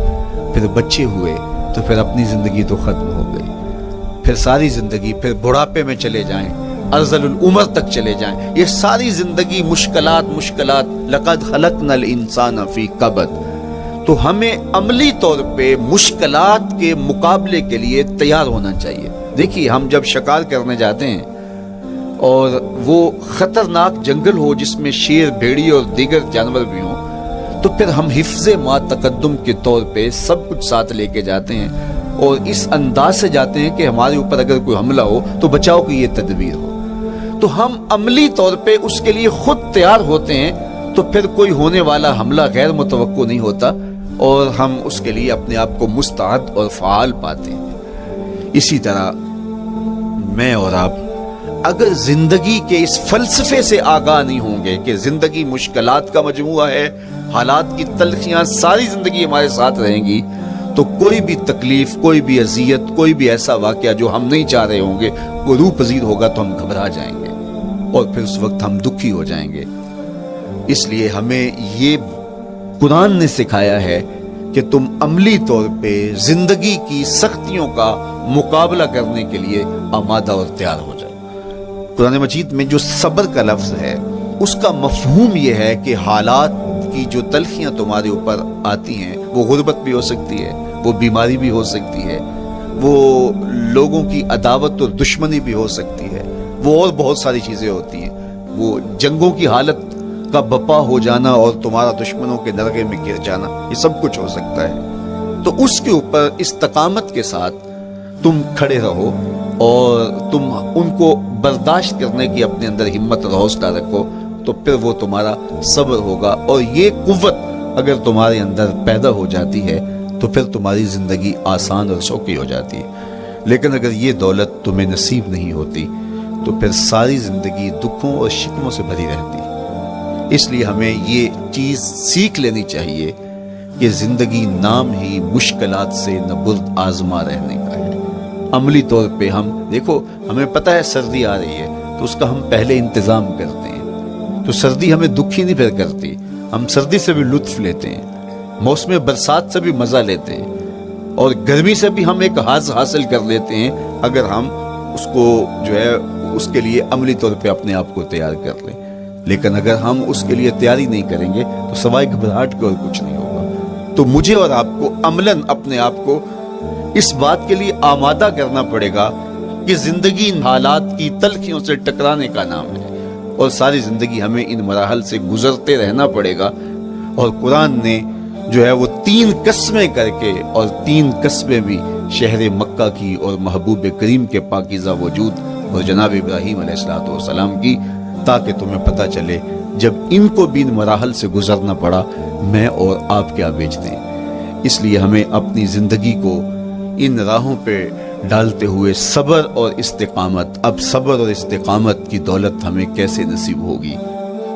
پھر بچے ہوئے تو پھر اپنی زندگی تو ختم ہو گئی، پھر ساری زندگی، پھر بڑھاپے میں چلے جائیں، ارذل العمر تک چلے جائیں، یہ ساری زندگی مشکلات مشکلات۔ لقد خلقنا الانسان فی کبد، تو ہمیں عملی طور پہ مشکلات کے مقابلے کے لیے تیار ہونا چاہیے۔ دیکھیے ہم جب شکار کرنے جاتے ہیں اور وہ خطرناک جنگل ہو جس میں شیر، بھیڑی اور دیگر جانور بھی ہوں، تو پھر ہم حفظ ما تقدم کے طور پہ سب کچھ ساتھ لے کے جاتے ہیں اور اس انداز سے جاتے ہیں کہ ہمارے اوپر اگر کوئی حملہ ہو تو بچاؤ کی یہ تدبیر ہو۔ تو ہم عملی طور پہ اس کے لیے خود تیار ہوتے ہیں، تو پھر کوئی ہونے والا حملہ غیر متوقع نہیں ہوتا اور ہم اس کے لیے اپنے آپ کو مستعد اور فعال پاتے ہیں۔ اسی طرح میں اور آپ اگر زندگی کے اس فلسفے سے آگاہ نہیں ہوں گے کہ زندگی مشکلات کا مجموعہ ہے، حالات کی تلخیاں ساری زندگی ہمارے ساتھ رہیں گی، تو کوئی بھی تکلیف، کوئی بھی اذیت، کوئی بھی ایسا واقعہ جو ہم نہیں چاہ رہے ہوں گے وہ روح پذیر ہوگا تو ہم گھبرا جائیں گے اور پھر اس وقت ہم دکھی ہو جائیں گے۔ اس لیے ہمیں یہ قرآن نے سکھایا ہے کہ تم عملی طور پہ زندگی کی سختیوں کا مقابلہ کرنے کے لیے آمادہ اور تیار ہو جاؤ۔ قرآن مجید میں جو صبر کا لفظ ہے اس کا مفہوم یہ ہے کہ حالات کی جو تلخیاں تمہارے اوپر آتی ہیں، وہ غربت بھی ہو سکتی ہے، وہ بیماری بھی ہو سکتی ہے، وہ لوگوں کی عداوت اور دشمنی بھی ہو سکتی ہے، وہ اور بہت ساری چیزیں ہوتی ہیں، وہ جنگوں کی حالت کا بپا ہو جانا اور تمہارا دشمنوں کے نرغے میں گر جانا، یہ سب کچھ ہو سکتا ہے۔ تو اس کے اوپر استقامت کے ساتھ تم کھڑے رہو اور تم ان کو برداشت کرنے کی اپنے اندر ہمت اور حوصلہ رکھو، تو پھر وہ تمہارا صبر ہوگا، اور یہ قوت اگر تمہارے اندر پیدا ہو جاتی ہے تو پھر تمہاری زندگی آسان اور سوکھی ہو جاتی ہے۔ لیکن اگر یہ دولت تمہیں نصیب نہیں ہوتی تو پھر ساری زندگی دکھوں اور شکموں سے بھری رہتی ہے۔ اس لیے ہمیں یہ چیز سیکھ لینی چاہیے کہ زندگی نام ہی مشکلات سے نبرد آزما رہنے کا ہے۔ عملی طور پہ ہم دیکھو، ہمیں پتہ ہے سردی آ رہی ہے تو اس کا ہم پہلے انتظام کرتے ہیں، تو سردی ہمیں دکھی نہیں پھر کرتی، ہم سردی سے بھی لطف لیتے ہیں، موسم برسات سے بھی مزہ لیتے ہیں، اور گرمی سے بھی ہم ایک حاص حاصل کر لیتے ہیں اگر ہم اس کو جو ہے اس کے لیے عملی طور پہ اپنے آپ کو تیار کر لیں۔ لیکن اگر ہم اس کے لیے تیاری نہیں کریں گے تو سوائے گھبراہٹ کے اور کچھ نہیں ہوگا۔ تو مجھے اور آپ کو عملاً اپنے آپ کو اس بات کے لیے آمادہ کرنا پڑے گا کہ زندگی ان حالات کی تلخیوں سے ٹکرانے کا نام ہے، اور ساری زندگی ہمیں ان مراحل سے گزرتے رہنا پڑے گا۔ اور قرآن نے جو ہے وہ 3 قسمیں کر کے، اور 3 قسمیں بھی شہر مکہ کی اور محبوب کریم کے پاکیزہ وجود اور جناب ابراہیم علیہ السلام کی، تاکہ تمہیں پتہ چلے جب ان کو بھی ان مراحل سے گزرنا پڑا میں اور آپ کیا بیچتے ہیں۔ اس لیے ہمیں اپنی زندگی کو ان راہوں پہ ڈالتے ہوئے صبر اور استقامت، اب صبر اور استقامت کی دولت ہمیں کیسے نصیب ہوگی،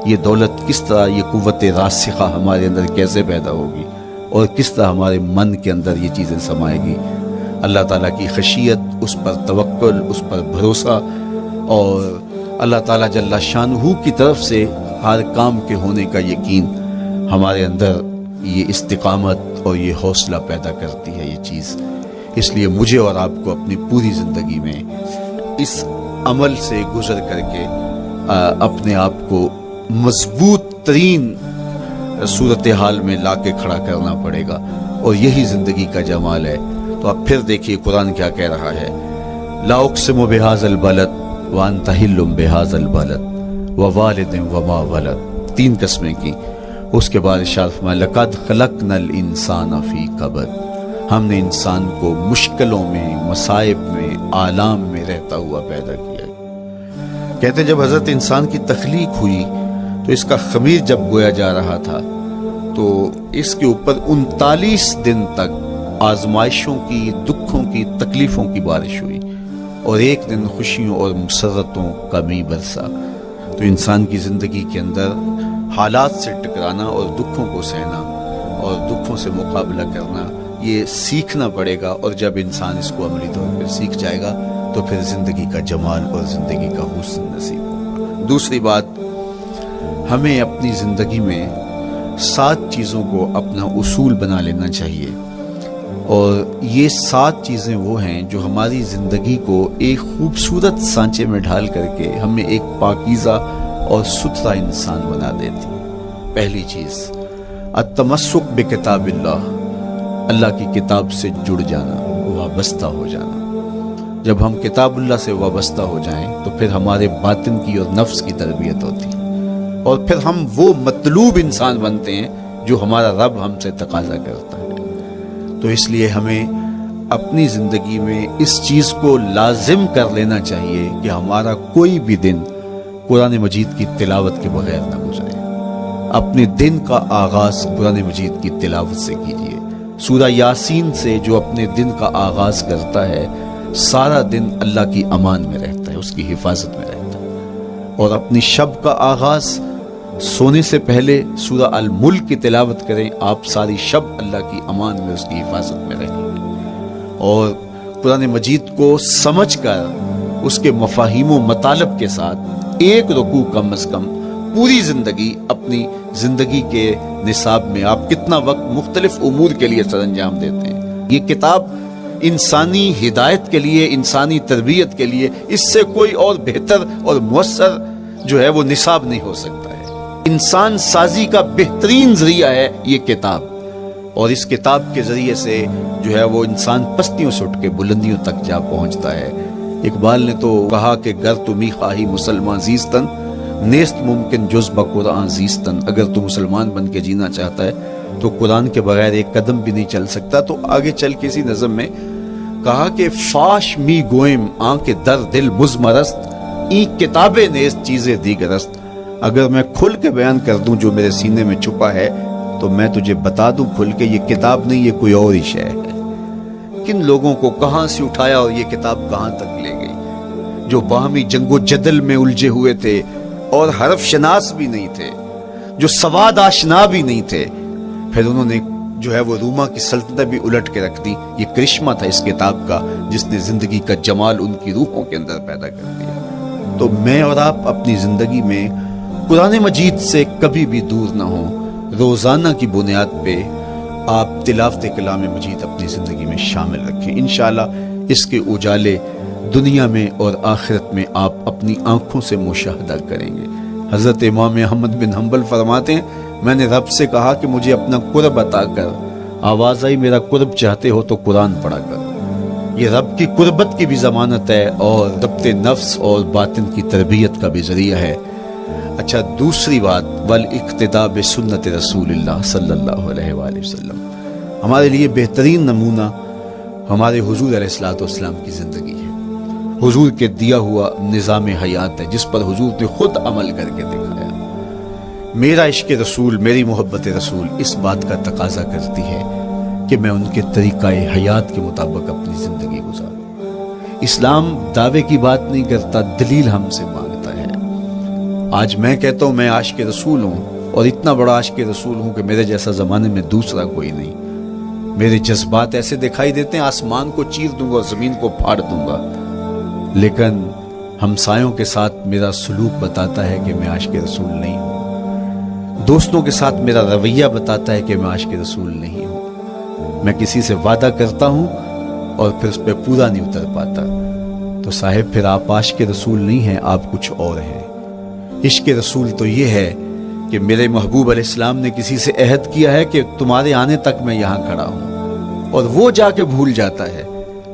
یہ دولت کس طرح، یہ قوت راسخہ ہمارے اندر کیسے پیدا ہوگی، اور کس طرح ہمارے من کے اندر یہ چیزیں سمائے گی۔ اللہ تعالیٰ کی خشیت، اس پر توکل، اس پر بھروسہ، اور اللہ تعالیٰ جل شانہ کی طرف سے ہر کام کے ہونے کا یقین ہمارے اندر یہ استقامت اور یہ حوصلہ پیدا کرتی ہے یہ چیز۔ اس لیے مجھے اور آپ کو اپنی پوری زندگی میں اس عمل سے گزر کر کے اپنے آپ کو مضبوط ترین صورتحال میں لا کے کھڑا کرنا پڑے گا، اور یہی زندگی کا جمال ہے۔ تو اب پھر دیکھیے قرآن کیا کہہ رہا ہے، لا اقسم بہذا البلد وانت حل بہذا البلد ووالد وما ولد، 3 قسمیں کی۔ اس کے بعد ارشاد فرمایا لقد خلقنا الانسان فی کبد، ہم نے انسان کو مشکلوں میں، مصائب میں، آلام میں رہتا ہوا پیدا کیا۔ کہتے ہیں جب حضرت انسان کی تخلیق ہوئی تو اس کا خمیر جب گویا جا رہا تھا تو اس کے اوپر 39 دن تک آزمائشوں کی، دکھوں کی، تکلیفوں کی بارش ہوئی، اور ایک دن خوشیوں اور مسرتوں کا می برسا۔ تو انسان کی زندگی کے اندر حالات سے ٹکرانا اور دکھوں کو سہنا اور دکھوں سے مقابلہ کرنا یہ سیکھنا پڑے گا، اور جب انسان اس کو عملی طور پر سیکھ جائے گا تو پھر زندگی کا جمال اور زندگی کا حسن نصیب ہوگا۔ دوسری بات، ہمیں اپنی زندگی میں 7 چیزوں کو اپنا اصول بنا لینا چاہیے، اور یہ 7 چیزیں وہ ہیں جو ہماری زندگی کو ایک خوبصورت سانچے میں ڈھال کر کے ہمیں ایک پاکیزہ اور ستھرا انسان بنا دیتی ہے۔ پہلی چیز، التمسک بکتاب اللہ، اللہ کی کتاب سے جڑ جانا، وابستہ ہو جانا۔ جب ہم کتاب اللہ سے وابستہ ہو جائیں تو پھر ہمارے باطن کی اور نفس کی تربیت ہوتی ہے، اور پھر ہم وہ مطلوب انسان بنتے ہیں جو ہمارا رب ہم سے تقاضا کرتا ہے۔ تو اس لیے ہمیں اپنی زندگی میں اس چیز کو لازم کر لینا چاہیے کہ ہمارا کوئی بھی دن قرآن مجید کی تلاوت کے بغیر نہ گزرے۔ اپنے دن کا آغاز قرآن مجید کی تلاوت سے کیجیے۔ سورہ یاسین سے جو اپنے دن کا آغاز کرتا ہے، سارا دن اللہ کی امان میں رہتا ہے، اس کی حفاظت میں رہتا ہے۔ اور اپنی شب کا آغاز سونے سے پہلے سورہ الملک کی تلاوت کریں، آپ ساری شب اللہ کی امان میں، اس کی حفاظت میں رہیں گے۔ اور قرآن مجید کو سمجھ کر اس کے مفاہیم و مطالب کے ساتھ ایک رکوع کم از کم پوری زندگی، اپنی زندگی کے نصاب میں آپ کتنا وقت مختلف امور کے لیے سر انجام دیتے ہیں۔ یہ کتاب انسانی ہدایت کے لیے، انسانی تربیت کے لیے، اس سے کوئی اور بہتر اور مؤثر جو ہے وہ نصاب نہیں ہو سکتا ہے۔ انسان سازی کا بہترین ذریعہ ہے یہ کتاب، اور اس کتاب کے ذریعے سے جو ہے وہ انسان پستیوں سے اٹھ کے بلندیوں تک جا پہنچتا ہے۔ اقبال نے تو کہا کہ گر تمی خواہی مسلمان زیستن، نیست ممکن جز بقرآن زیستن۔ اگر تو مسلمان بن کے جینا چاہتا ہے تو قرآن کے بغیر ایک قدم بھی نہیں چل سکتا۔ تو آگے چل کے اسی نظم میں کہا کہ فاش می گوئم آنکھ در دل مزمرست، این کتاب نیست چیزیں دیگرست۔ اگر میں کھل کے بیان کر دوں جو میرے سینے میں چھپا ہے تو میں تجھے بتا دوں کھل کے یہ کتاب نہیں، یہ کوئی اور ہی شے ہے۔ کن لوگوں کو کہاں سے اٹھایا اور یہ کتاب کہاں تک لے گئی، جو باہمی جنگ و جدل میں الجھے ہوئے تھے اور حرف شناس بھی نہیں تھے، جو سواد آشنا بھی نہیں تھے، پھر انہوں نے جو ہے وہ روما کی سلطنت بھی الٹ کے رکھ دی۔ یہ کرشمہ تھا اس کتاب کا جس نے زندگی کا جمال ان کی روحوں کے اندر پیدا کر دیا۔ تو میں اور آپ اپنی زندگی میں قرآن مجید سے کبھی بھی دور نہ ہوں، روزانہ کی بنیاد پہ آپ تلاوت کلام مجید اپنی زندگی میں شامل رکھیں۔ انشاءاللہ اس کے اجالے دنیا میں اور آخرت میں آپ اپنی آنکھوں سے مشاہدہ کریں گے۔ حضرت امام احمد بن حنبل فرماتے ہیں، میں نے رب سے کہا کہ مجھے اپنا قرب عطا کر، آواز آئی میرا قرب چاہتے ہو تو قرآن پڑھا کر۔ یہ رب کی قربت کی بھی ضمانت ہے اور ضبط نفس اور باطن کی تربیت کا بھی ذریعہ ہے۔ اچھا، دوسری بات، والاقتداء بسنت رسول اللہ صلی اللہ علیہ وآلہ وسلم۔ ہمارے لیے بہترین نمونہ ہمارے حضور علیہ الصلوۃ والسلام کی زندگی ہے، حضور کے دیا ہوا نظام حیات ہے جس پر حضور نے خود عمل کر کے دکھایا۔ میرا عشق رسول، میری محبت رسول اس بات کا تقاضا کرتی ہے کہ میں ان کے طریقہ حیات کے مطابق اپنی زندگی گزاروں۔ اسلام دعوے کی بات نہیں کرتا، دلیل ہم سے مانگتا ہے۔ آج میں کہتا ہوں میں عاشق رسول ہوں، اور اتنا بڑا عاشق رسول ہوں کہ میرے جیسا زمانے میں دوسرا کوئی نہیں۔ میرے جذبات ایسے دکھائی دیتے ہیں، آسمان کو چیر دوں گا اور زمین کو پھاڑ دوں گا، لیکن ہمسایوں کے ساتھ میرا سلوک بتاتا ہے کہ میں عاشق رسول نہیں ہوں۔ دوستوں کے ساتھ میرا رویہ بتاتا ہے کہ میں عاشق رسول نہیں ہوں۔ میں کسی سے وعدہ کرتا ہوں اور پھر اس پہ پورا نہیں اتر پاتا، تو صاحب پھر آپ عاشق رسول نہیں ہیں، آپ کچھ اور ہیں۔ عشق رسول تو یہ ہے کہ میرے محبوب علیہ السلام نے کسی سے عہد کیا ہے کہ تمہارے آنے تک میں یہاں کھڑا ہوں، اور وہ جا کے بھول جاتا ہے،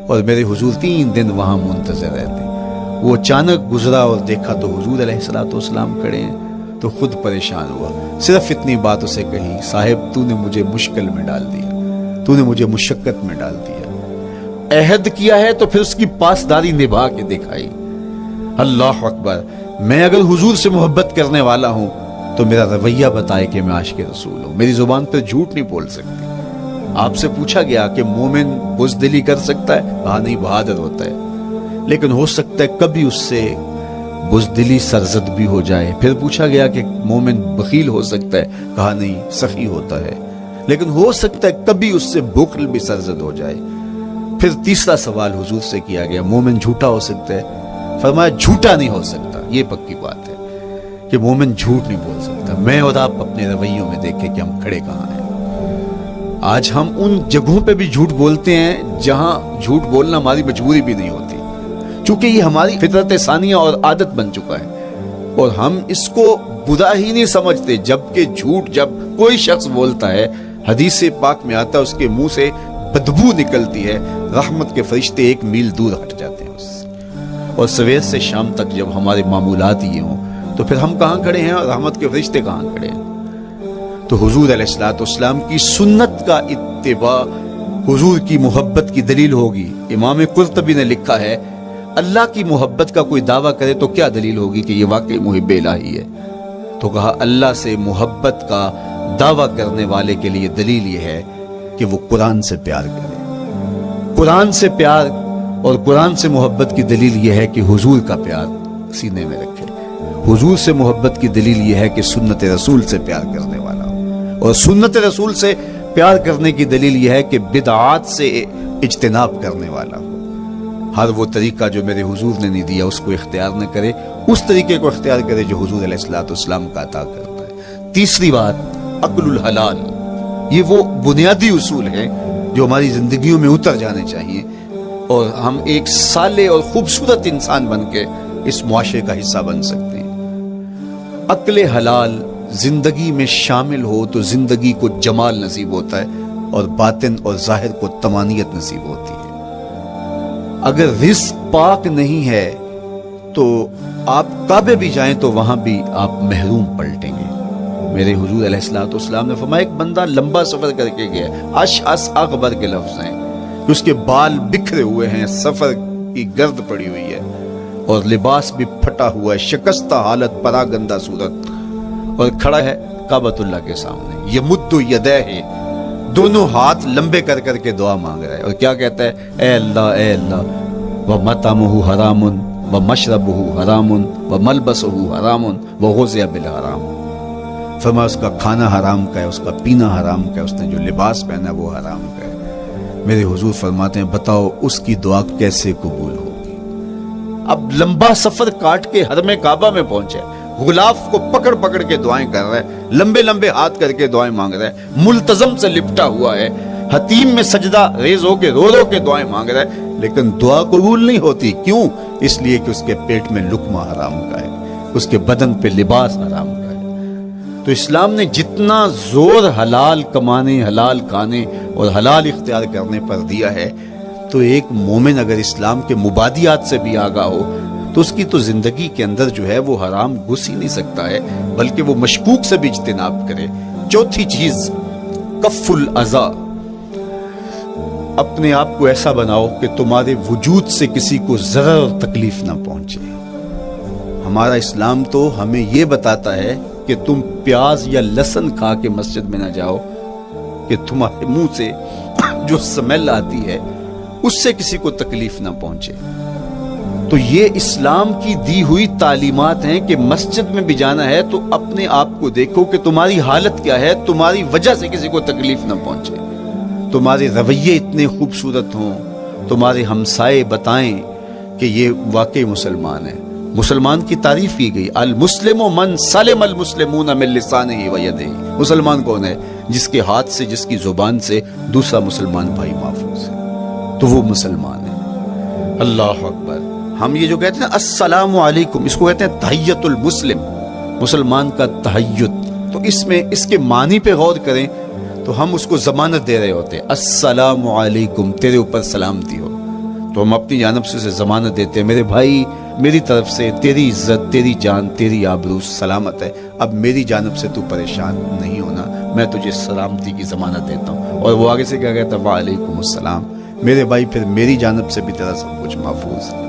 اور میرے حضور 3 دن وہاں منتظر رہتے ہیں۔ وہ اچانک گزرا اور دیکھا تو حضور علیہ السلام کھڑے ہیں، تو خود پریشان ہوا، صرف اتنی بات اسے کہی، صاحب تو نے مجھے مشکل میں ڈال دیا، تو نے مجھے مشقت میں ڈال دیا۔ عہد کیا ہے تو پھر اس کی پاسداری نبھا کے دکھائی۔ اللہ اکبر! میں اگر حضور سے محبت کرنے والا ہوں تو میرا رویہ بتائے کہ میں عاشق رسول ہوں۔ میری زبان پر جھوٹ نہیں بول سکتی۔ آپ سے پوچھا گیا کہ مومن بزدلی کر سکتا ہے؟ کہا نہیں، بہادر ہوتا ہے، لیکن ہو سکتا ہے کبھی اس سے بزدلی سرزد بھی ہو جائے۔ پھر پوچھا گیا کہ مومن بخیل ہو سکتا ہے؟ کہا نہیں، سخی ہوتا ہے، لیکن ہو سکتا ہے کبھی اس سے بخل بھی سرزد ہو جائے۔ پھر تیسرا سوال حضور سے کیا گیا، مومن جھوٹا ہو سکتا ہے؟ فرمایا جھوٹا نہیں ہو سکتا، یہ پکی بات ہے کہ مومن جھوٹ نہیں بول سکتا۔ میں اور آپ اپنے رویوں میں دیکھیں کہ ہم کھڑے کہاں ہیں۔ آج ہم ان جگہوں پہ بھی جھوٹ بولتے ہیں جہاں جھوٹ بولنا ہماری مجبوری بھی نہیں ہوتی، چونکہ یہ ہماری فطرت ثانیہ اور عادت بن چکا ہے، اور ہم اس کو برا ہی نہیں سمجھتے۔ جبکہ جھوٹ جب کوئی شخص بولتا ہے، حدیث پاک میں آتا ہے اس کے منہ سے بدبو نکلتی ہے، رحمت کے فرشتے 1 میل دور ہٹ جاتے ہیں اس سے۔ اور سویر سے شام تک جب ہمارے معمولات یہ ہوں تو پھر ہم کہاں کھڑے ہیں اور رحمت کے فرشتے کہاں کھڑے ہیں؟ تو حضور علیہ الصلوۃ والسلام کی سنت کا اتباع حضور کی محبت کی دلیل ہوگی۔ امام قرطبی نے لکھا ہے، اللہ کی محبت کا کوئی دعویٰ کرے تو کیا دلیل ہوگی کہ یہ واقعی محب الہی ہے؟ تو کہا اللہ سے محبت کا دعویٰ کرنے والے کے لیے دلیل یہ ہے کہ وہ قرآن سے پیار کرے۔ قرآن سے پیار اور قرآن سے محبت کی دلیل یہ ہے کہ حضور کا پیار سینے میں رکھے، حضور سے محبت کی دلیل یہ ہے کہ سنت رسول سے پیار کرنے والا ہو، اور سنت رسول سے پیار کرنے کی دلیل یہ ہے کہ بدعات سے اجتناب کرنے والا ہو، ہر وہ طریقہ جو میرے حضور نے نہیں دیا اس کو اختیار نہ کرے، اس طریقے کو اختیار کرے جو حضور علیہ الصلوۃ والسلام کا عطا کرتا ہے۔ تیسری بات، عقل الحلال، یہ وہ بنیادی اصول ہیں جو ہماری زندگیوں میں اتر جانے چاہیے اور ہم ایک صالح اور خوبصورت انسان بن کے اس معاشرے کا حصہ بن سکتے ہیں۔ عقل حلال زندگی میں شامل ہو تو زندگی کو جمال نصیب ہوتا ہے اور باطن اور ظاہر کو طمانینت نصیب ہوتی ہے۔ اگر رزق پاک نہیں ہے تو آپ کعبے بھی جائیں تو وہاں بھی آپ محروم پلٹیں گے۔ میرے حضور علیہ الصلوۃ والسلام نے فرمایا، ایک بندہ لمبا سفر کر کے گیا، اشعث اغبر کے لفظ ہیں، اس کے بال بکھرے ہوئے ہیں، سفر کی گرد پڑی ہوئی ہے اور لباس بھی پھٹا ہوا ہے، شکستہ حالت، پراگندہ صورت، اور کھڑا ہے کعبۃ اللہ کے سامنے، یمد یدیہ، دونوں ہاتھ لمبے کر کر کے دعا مانگ رہا ہے، اور کیا کہتا ہے؟ اے اللہ ومطعمہ حرام ومشربہ حرام وملبسہ حرام وغذی بالحرام۔ فرمایا اس کا کھانا حرام کا ہے، اس کا پینا حرام کا ہے، اس نے جو لباس پہنا ہے وہ حرام کا ہے۔ میرے حضور فرماتے ہیں بتاؤ اس کی دعا کیسے قبول ہوگی؟ اب لمبا سفر کاٹ کے حرم کعبہ میں پہنچے، غلاف کو پکڑ پکڑ کے دعائیں کر رہا ہے، لمبے لمبے ہاتھ کر کے دعائیں مانگ رہا ہے، ملتزم سے لپٹا ہوا ہے، حتیم میں سجدہ ریز ہو کے رو رو کے دعائیں مانگ رہا ہے، لیکن دعا قبول نہیں ہوتی۔ کیوں؟ اس لیے کہ اس کے پیٹ میں لقمہ حرام کا ہے، اس کے بدن پہ لباس حرام کا ہے۔ تو اسلام نے جتنا زور حلال کمانے، حلال کھانے اور حلال اختیار کرنے پر دیا ہے، تو ایک مومن اگر اسلام کے مبادیات سے بھی آگاہ ہو تو اس کی تو زندگی کے اندر جو ہے وہ حرام گھس ہی نہیں سکتا ہے، بلکہ وہ مشکوک سے بھی اجتناب کرے۔ چوتھی چیز، کف الاذی، اپنے آپ کو ایسا بناؤ کہ تمہارے وجود سے کسی کو ضرر اور تکلیف نہ پہنچے۔ ہمارا اسلام تو ہمیں یہ بتاتا ہے کہ تم پیاز یا لہسن کھا کے مسجد میں نہ جاؤ کہ تمہارے منہ سے جو سمیل آتی ہے اس سے کسی کو تکلیف نہ پہنچے۔ تو یہ اسلام کی دی ہوئی تعلیمات ہیں کہ مسجد میں بھی جانا ہے تو اپنے آپ کو دیکھو کہ تمہاری حالت کیا ہے، تمہاری وجہ سے کسی کو تکلیف نہ پہنچے، تمہارے رویے اتنے خوبصورت ہوں، تمہارے ہمسائے بتائیں کہ یہ واقعی مسلمان ہے۔ مسلمان کی تعریف کی گئی، المسلم من سلم المسلمون من لسانہ و یدہ۔ مسلمان کون ہے؟ جس کے ہاتھ سے، جس کی زبان سے دوسرا مسلمان بھائی محفوظ ہے، تو وہ مسلمان ہے۔ اللہ اکبر۔ ہم یہ جو کہتے ہیں السلام علیکم، اس کو کہتے ہیں تحیت المسلم، مسلمان کا تحیت۔ تو اس میں اس کے معنی پہ غور کریں تو ہم اس کو ضمانت دے رہے ہوتے ہیں، السلام علیکم، تیرے اوپر سلامتی ہو، تو ہم اپنی جانب سے ضمانت دیتے ہیں، میرے بھائی میری طرف سے تیری عزت، تیری جان، تیری آبرو سلامت ہے، اب میری جانب سے تو پریشان نہیں ہونا، میں تجھے سلامتی کی ضمانت دیتا ہوں۔ اور وہ آگے سے کیا کہتا ہے؟ وعلیکم السلام، میرے بھائی پھر میری جانب سے بھی تیرا سب کچھ محفوظ ہے۔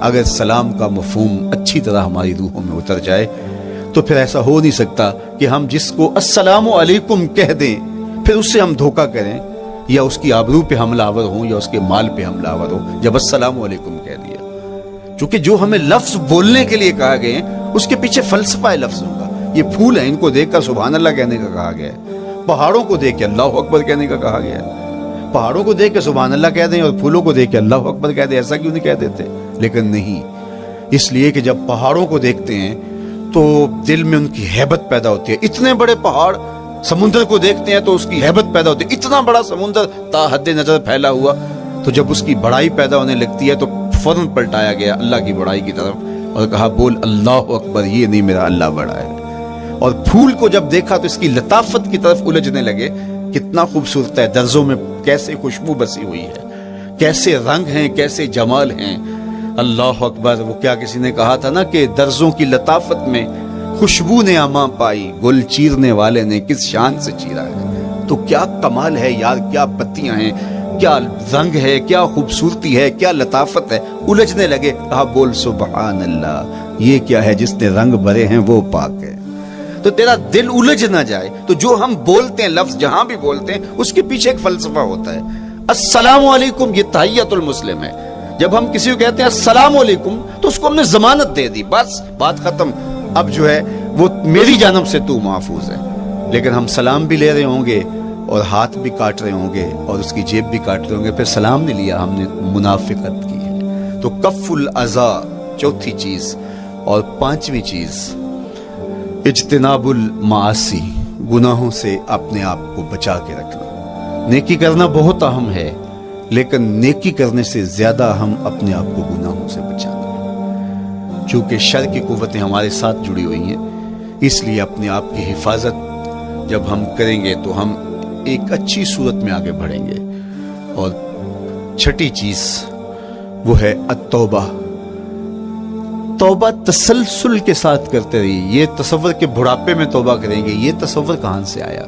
اگر سلام کا مفہوم اچھی طرح ہماری روحوں میں اتر جائے تو پھر ایسا ہو نہیں سکتا کہ ہم جس کو السلام علیکم کہہ دیں پھر اس سے ہم دھوکہ کریں یا اس کی آبرو پہ حملہ آور ہوں یا اس کے مال پہ حملہ آور ہوں جب السلام علیکم کہہ دیا۔ چونکہ جو ہمیں لفظ بولنے کے لیے کہا گئے اس کے پیچھے فلسفہ ہے لفظوں کا۔ یہ پھول ہیں، ان کو دیکھ کر سبحان اللہ کہنے کا کہا گیا ہے، پہاڑوں کو دیکھ کے اللہ اکبر کہنے کا کہا گیا ہے۔ پہاڑوں کو دیکھ کے سبحان اللہ کہہ دیں اور پھولوں کو دیکھ کے اللہ اکبر کہہ دیں، ایسا کیوں نہیں کہہ دیتے؟ لیکن نہیں، اس لیے کہ جب پہاڑوں کو دیکھتے ہیں تو دل میں ان کی ہیبت پیدا ہوتی ہے۔ اتنے بڑے پہاڑ، سمندر کو دیکھتے ہیں تو اس کی ہیبت پیدا ہوتی ہے، اتنا بڑا سمندر تا حد نظر پھیلا ہوا، تو جب اس کی بڑائی پیدا ہونے لگتی ہے تو فوراً پلٹایا گیا اللہ کی بڑائی کی طرف اور کہا بول اللہ اکبر، یہ نہیں میرا اللہ بڑا ہے۔ اور پھول کو جب دیکھا تو اس کی لطافت کی طرف الجھنے لگے، کتنا خوبصورت ہے، درزوں میں کیسے خوشبو بسی ہوئی ہے، کیسے رنگ ہیں، کیسے جمال ہیں، اللہ اکبر۔ وہ کیا کسی نے کہا تھا نا کہ درزوں کی لطافت میں خوشبو نے اماں پائی، گل چیرنے والے نے کس شان سے چیرا ہے۔ تو کیا کمال ہے یار، کیا پتیاں ہیں، کیا رنگ ہے، کیا خوبصورتی ہے، کیا لطافت ہے۔ الجھنے لگے، کہا بول سبحان اللہ، یہ کیا ہے جس نے رنگ بھرے ہیں وہ پاک ہے۔ تو تیرا دل الجھ نہ جائے تو جو ہم بولتے ہیں، لفظ جہاں بھی بولتے ہیں اس کے پیچھے ایک فلسفہ ہوتا ہے۔ السلام علیکم یہ تحیت المسلم ہے۔ جب ہم کسی کو کہتے ہیں السلام علیکم تو اس کو ہم نے ضمانت دے دی، بس بات ختم۔ اب جو ہے وہ میری جانب سے تو محفوظ ہے. لیکن ہم سلام بھی لے رہے ہوں گے اور ہاتھ بھی کاٹ رہے ہوں گے اور اس کی جیب بھی کاٹ رہے ہوں گے, پھر سلام نہیں لیا, ہم نے منافقت کی ہے. تو کف الاذی چوتھی چیز. اور پانچویں چیز اجتناب المعاصی, گناہوں سے اپنے آپ کو بچا کے رکھنا. نیکی کرنا بہت اہم ہے, لیکن نیکی کرنے سے زیادہ ہم اپنے آپ کو گناہوں سے بچانا. چونکہ شر کی قوتیں ہمارے ساتھ جڑی ہوئی ہیں, اس لیے اپنے آپ کی حفاظت جب ہم کریں گے تو ہم ایک اچھی صورت میں آگے بڑھیں گے. اور چھٹی چیز وہ ہے التوبہ. توبہ تسلسل کے ساتھ کرتے رہیے. یہ تصور کہ بڑھاپے میں توبہ کریں گے, یہ تصور کہاں سے آیا؟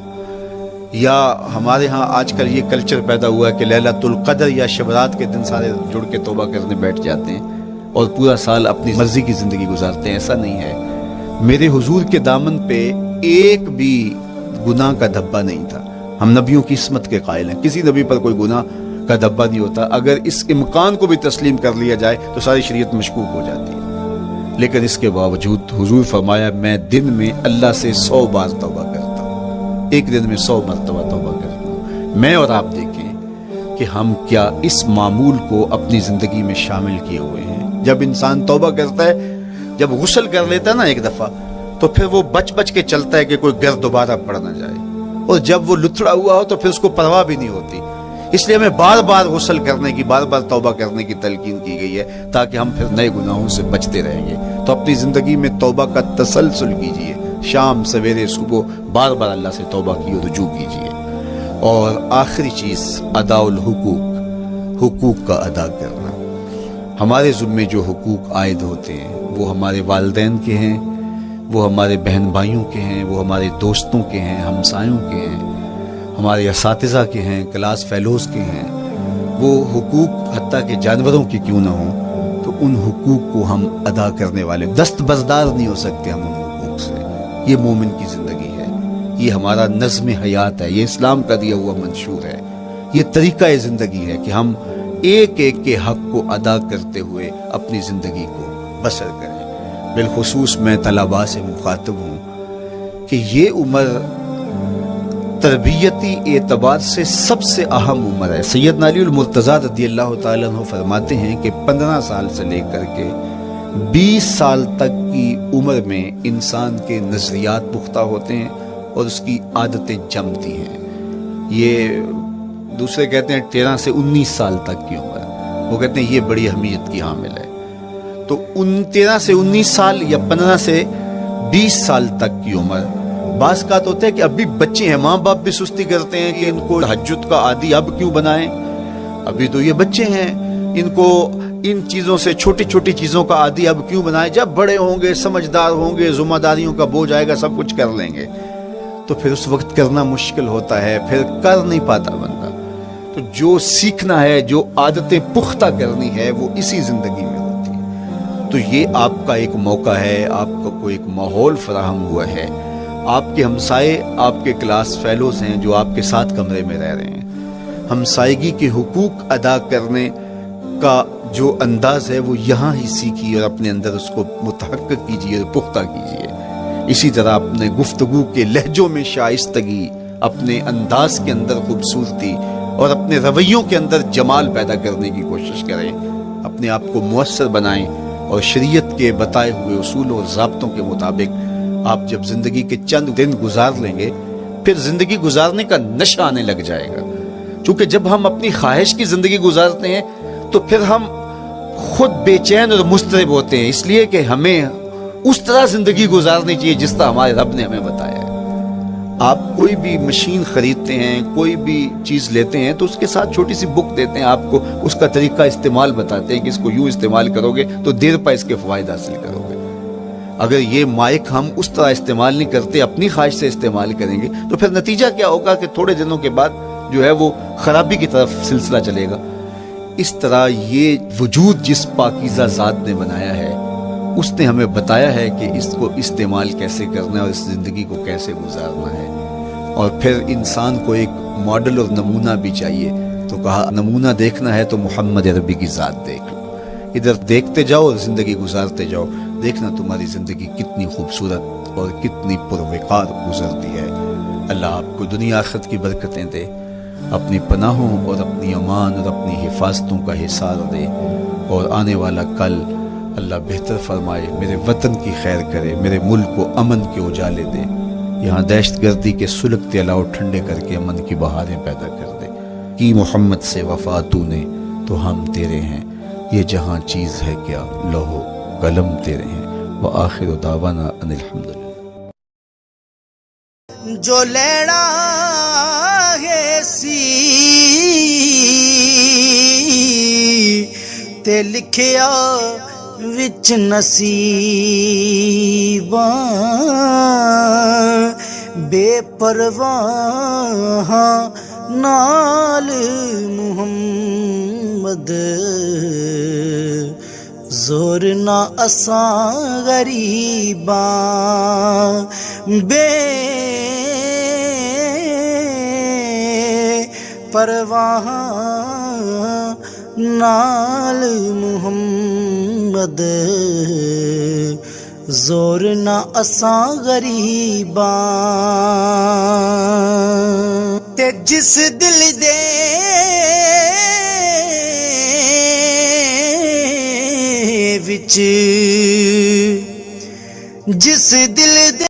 یا ہمارے ہاں آج کل یہ کلچر پیدا ہوا ہے کہ لیلۃ القدر یا شبرات کے دن سارے جڑ کے توبہ کرنے بیٹھ جاتے ہیں اور پورا سال اپنی مرضی کی زندگی گزارتے ہیں. ایسا نہیں ہے. میرے حضور کے دامن پہ ایک بھی گناہ کا دھبا نہیں تھا. ہم نبیوں کی عصمت کے قائل ہیں, کسی نبی پر کوئی گناہ کا دھبا نہیں ہوتا. اگر اس امکان کو بھی تسلیم کر لیا جائے تو ساری شریعت مشکوک ہو جاتی ہے. لیکن اس کے باوجود حضور فرمایا میں دن میں اللہ سے 100 بار توبہ کرتا ہوں, ایک دن میں 100 مرتبہ توبہ کرتا ہوں. میں اور آپ دیکھیں کہ ہم کیا اس معمول کو اپنی زندگی میں شامل کیے ہوئے ہیں. جب انسان توبہ کرتا ہے, جب غسل کر لیتا ہے نا ایک دفعہ, تو پھر وہ بچ بچ کے چلتا ہے کہ کوئی گرد دوبارہ پڑ نہ جائے. اور جب وہ لتھڑا ہوا ہو تو پھر اس کو پرواہ بھی نہیں ہوتی. اس لیے ہمیں بار بار غسل کرنے کی, بار بار توبہ کرنے کی تلقین کی گئی ہے تاکہ ہم پھر نئے گناہوں سے بچتے رہیں گے. تو اپنی زندگی میں توبہ کا تسلسل کیجئے. شام سویرے صبح بار بار اللہ سے توبہ کی اور رجوع کیجئے. اور آخری چیز ادا الحقوق, حقوق کا ادا کرنا. ہمارے ذمے جو حقوق عائد ہوتے ہیں وہ ہمارے والدین کے ہیں, وہ ہمارے بہن بھائیوں کے ہیں, وہ ہمارے دوستوں کے ہیں, ہمسایوں کے ہیں, ہمارے اساتذہ کے ہیں, کلاس فیلوز کے ہیں. وہ حقوق حتیٰ کہ جانوروں کی کیوں نہ ہوں تو ان حقوق کو ہم ادا کرنے والے دستبردار نہیں ہو سکتے ہم ان حقوق سے. یہ مومن کی زندگی ہے, یہ ہمارا نظم حیات ہے, یہ اسلام کا دیا ہوا منشور ہے, یہ طریقہ زندگی ہے کہ ہم ایک ایک کے حق کو ادا کرتے ہوئے اپنی زندگی کو بسر کریں. بالخصوص میں طلباء سے مخاطب ہوں کہ یہ عمر تربیتی اعتبار سے سب سے اہم عمر ہے. سیدنا علی المرتضیٰ رضی اللہ تعالیٰ عنہ فرماتے ہیں کہ 15 سال سے لے کر کے 20 سال تک کی عمر میں انسان کے نظریات پختہ ہوتے ہیں اور اس کی عادتیں جمتی ہیں. یہ دوسرے کہتے ہیں 13 سے 19 سال تک کی عمر, وہ کہتے ہیں یہ بڑی اہمیت کی حامل ہے. تو 13 سے 19 سال یا 15 سے 20 سال تک کی عمر, بعض کا تو ہوتا ہے کہ ابھی بچے ہیں, ماں باپ بھی سستی کرتے ہیں کہ ان کو تہجد کا عادی اب کیوں بنائیں, ابھی تو یہ بچے ہیں, ان کو ان چیزوں سے چھوٹی چھوٹی چیزوں کا عادی اب کیوں بنائیں. جب بڑے ہوں گے, سمجھدار ہوں گے, ذمہ داریوں کا بوجھ آئے گا, سب کچھ کر لیں گے. تو پھر اس وقت کرنا مشکل ہوتا ہے, پھر کر نہیں پاتا بندہ. تو جو سیکھنا ہے, جو عادتیں پختہ کرنی ہے, وہ اسی زندگی میں ہوتی ہے. تو یہ آپ کا ایک موقع ہے, آپ کا کوئی ایک ماحول فراہم ہوا ہے. آپ کے ہمسائے آپ کے کلاس فیلوز ہیں جو آپ کے ساتھ کمرے میں رہ رہے ہیں. ہمسائیگی کے حقوق ادا کرنے کا جو انداز ہے وہ یہاں ہی سیکھیے اور اپنے اندر اس کو متحقق کیجیے اور پختہ کیجیے. اسی طرح اپنے گفتگو کے لہجوں میں شائستگی, اپنے انداز کے اندر خوبصورتی اور اپنے رویوں کے اندر جمال پیدا کرنے کی کوشش کریں. اپنے آپ کو مؤثر بنائیں اور شریعت کے بتائے ہوئے اصول اور ضابطوں کے مطابق آپ جب زندگی کے چند دن گزار لیں گے پھر زندگی گزارنے کا نشہ آنے لگ جائے گا. چونکہ جب ہم اپنی خواہش کی زندگی گزارتے ہیں تو پھر ہم خود بے چین اور مضطرب ہوتے ہیں, اس لیے کہ ہمیں اس طرح زندگی گزارنی چاہیے جس طرح ہمارے رب نے ہمیں بتایا ہے. آپ کوئی بھی مشین خریدتے ہیں, کوئی بھی چیز لیتے ہیں تو اس کے ساتھ چھوٹی سی بک دیتے ہیں آپ کو, اس کا طریقہ استعمال بتاتے ہیں کہ اس کو یوں استعمال کرو گے تو دیر پا اس کے فوائد حاصل کرو گے. اگر یہ مائک ہم اس طرح استعمال نہیں کرتے, اپنی خواہش سے استعمال کریں گے تو پھر نتیجہ کیا ہوگا کہ تھوڑے دنوں کے بعد جو ہے وہ خرابی کی طرف سلسلہ چلے گا. اس طرح یہ وجود جس پاکیزہ ذات نے بنایا ہے اس نے ہمیں بتایا ہے کہ اس کو استعمال کیسے کرنا ہے اور اس زندگی کو کیسے گزارنا ہے. اور پھر انسان کو ایک ماڈل اور نمونہ بھی چاہیے. تو کہا نمونہ دیکھنا ہے تو محمد عربی کی ذات دیکھ لو, ادھر دیکھتے جاؤ اور زندگی گزارتے جاؤ. دیکھنا تمہاری زندگی کتنی خوبصورت اور کتنی پروقار گزرتی ہے۔ اللہ آپ کو دنیا آخرت کی برکتیں دے، اپنی پناہوں اور اپنی امان اور اپنی حفاظتوں کا حصار دے، اور آنے والا کل اللہ بہتر فرمائے، میرے وطن کی خیر کرے، میرے ملک کو امن کے اجالے دے، یہاں دہشت گردی کے سلگتے علاؤ ٹھنڈے کر کے امن کی بہاریں پیدا کر دے۔ کی محمد سے وفا تو نے تو ہم تیرے ہیں، یہ جہاں چیز ہے کیا، لوہو قلم تیرے ہیں۔ وآخر دعوانا ان الحمدللہ۔ جو لینا ہے سی تے لکھیا وچ نصیباں، بے پرواہ نال محمد، زور نہ اساں غریباں، بے پرواہ نال محمد، زور نہ اساں غریباں، تے جس دل دے وچ، جس دل دے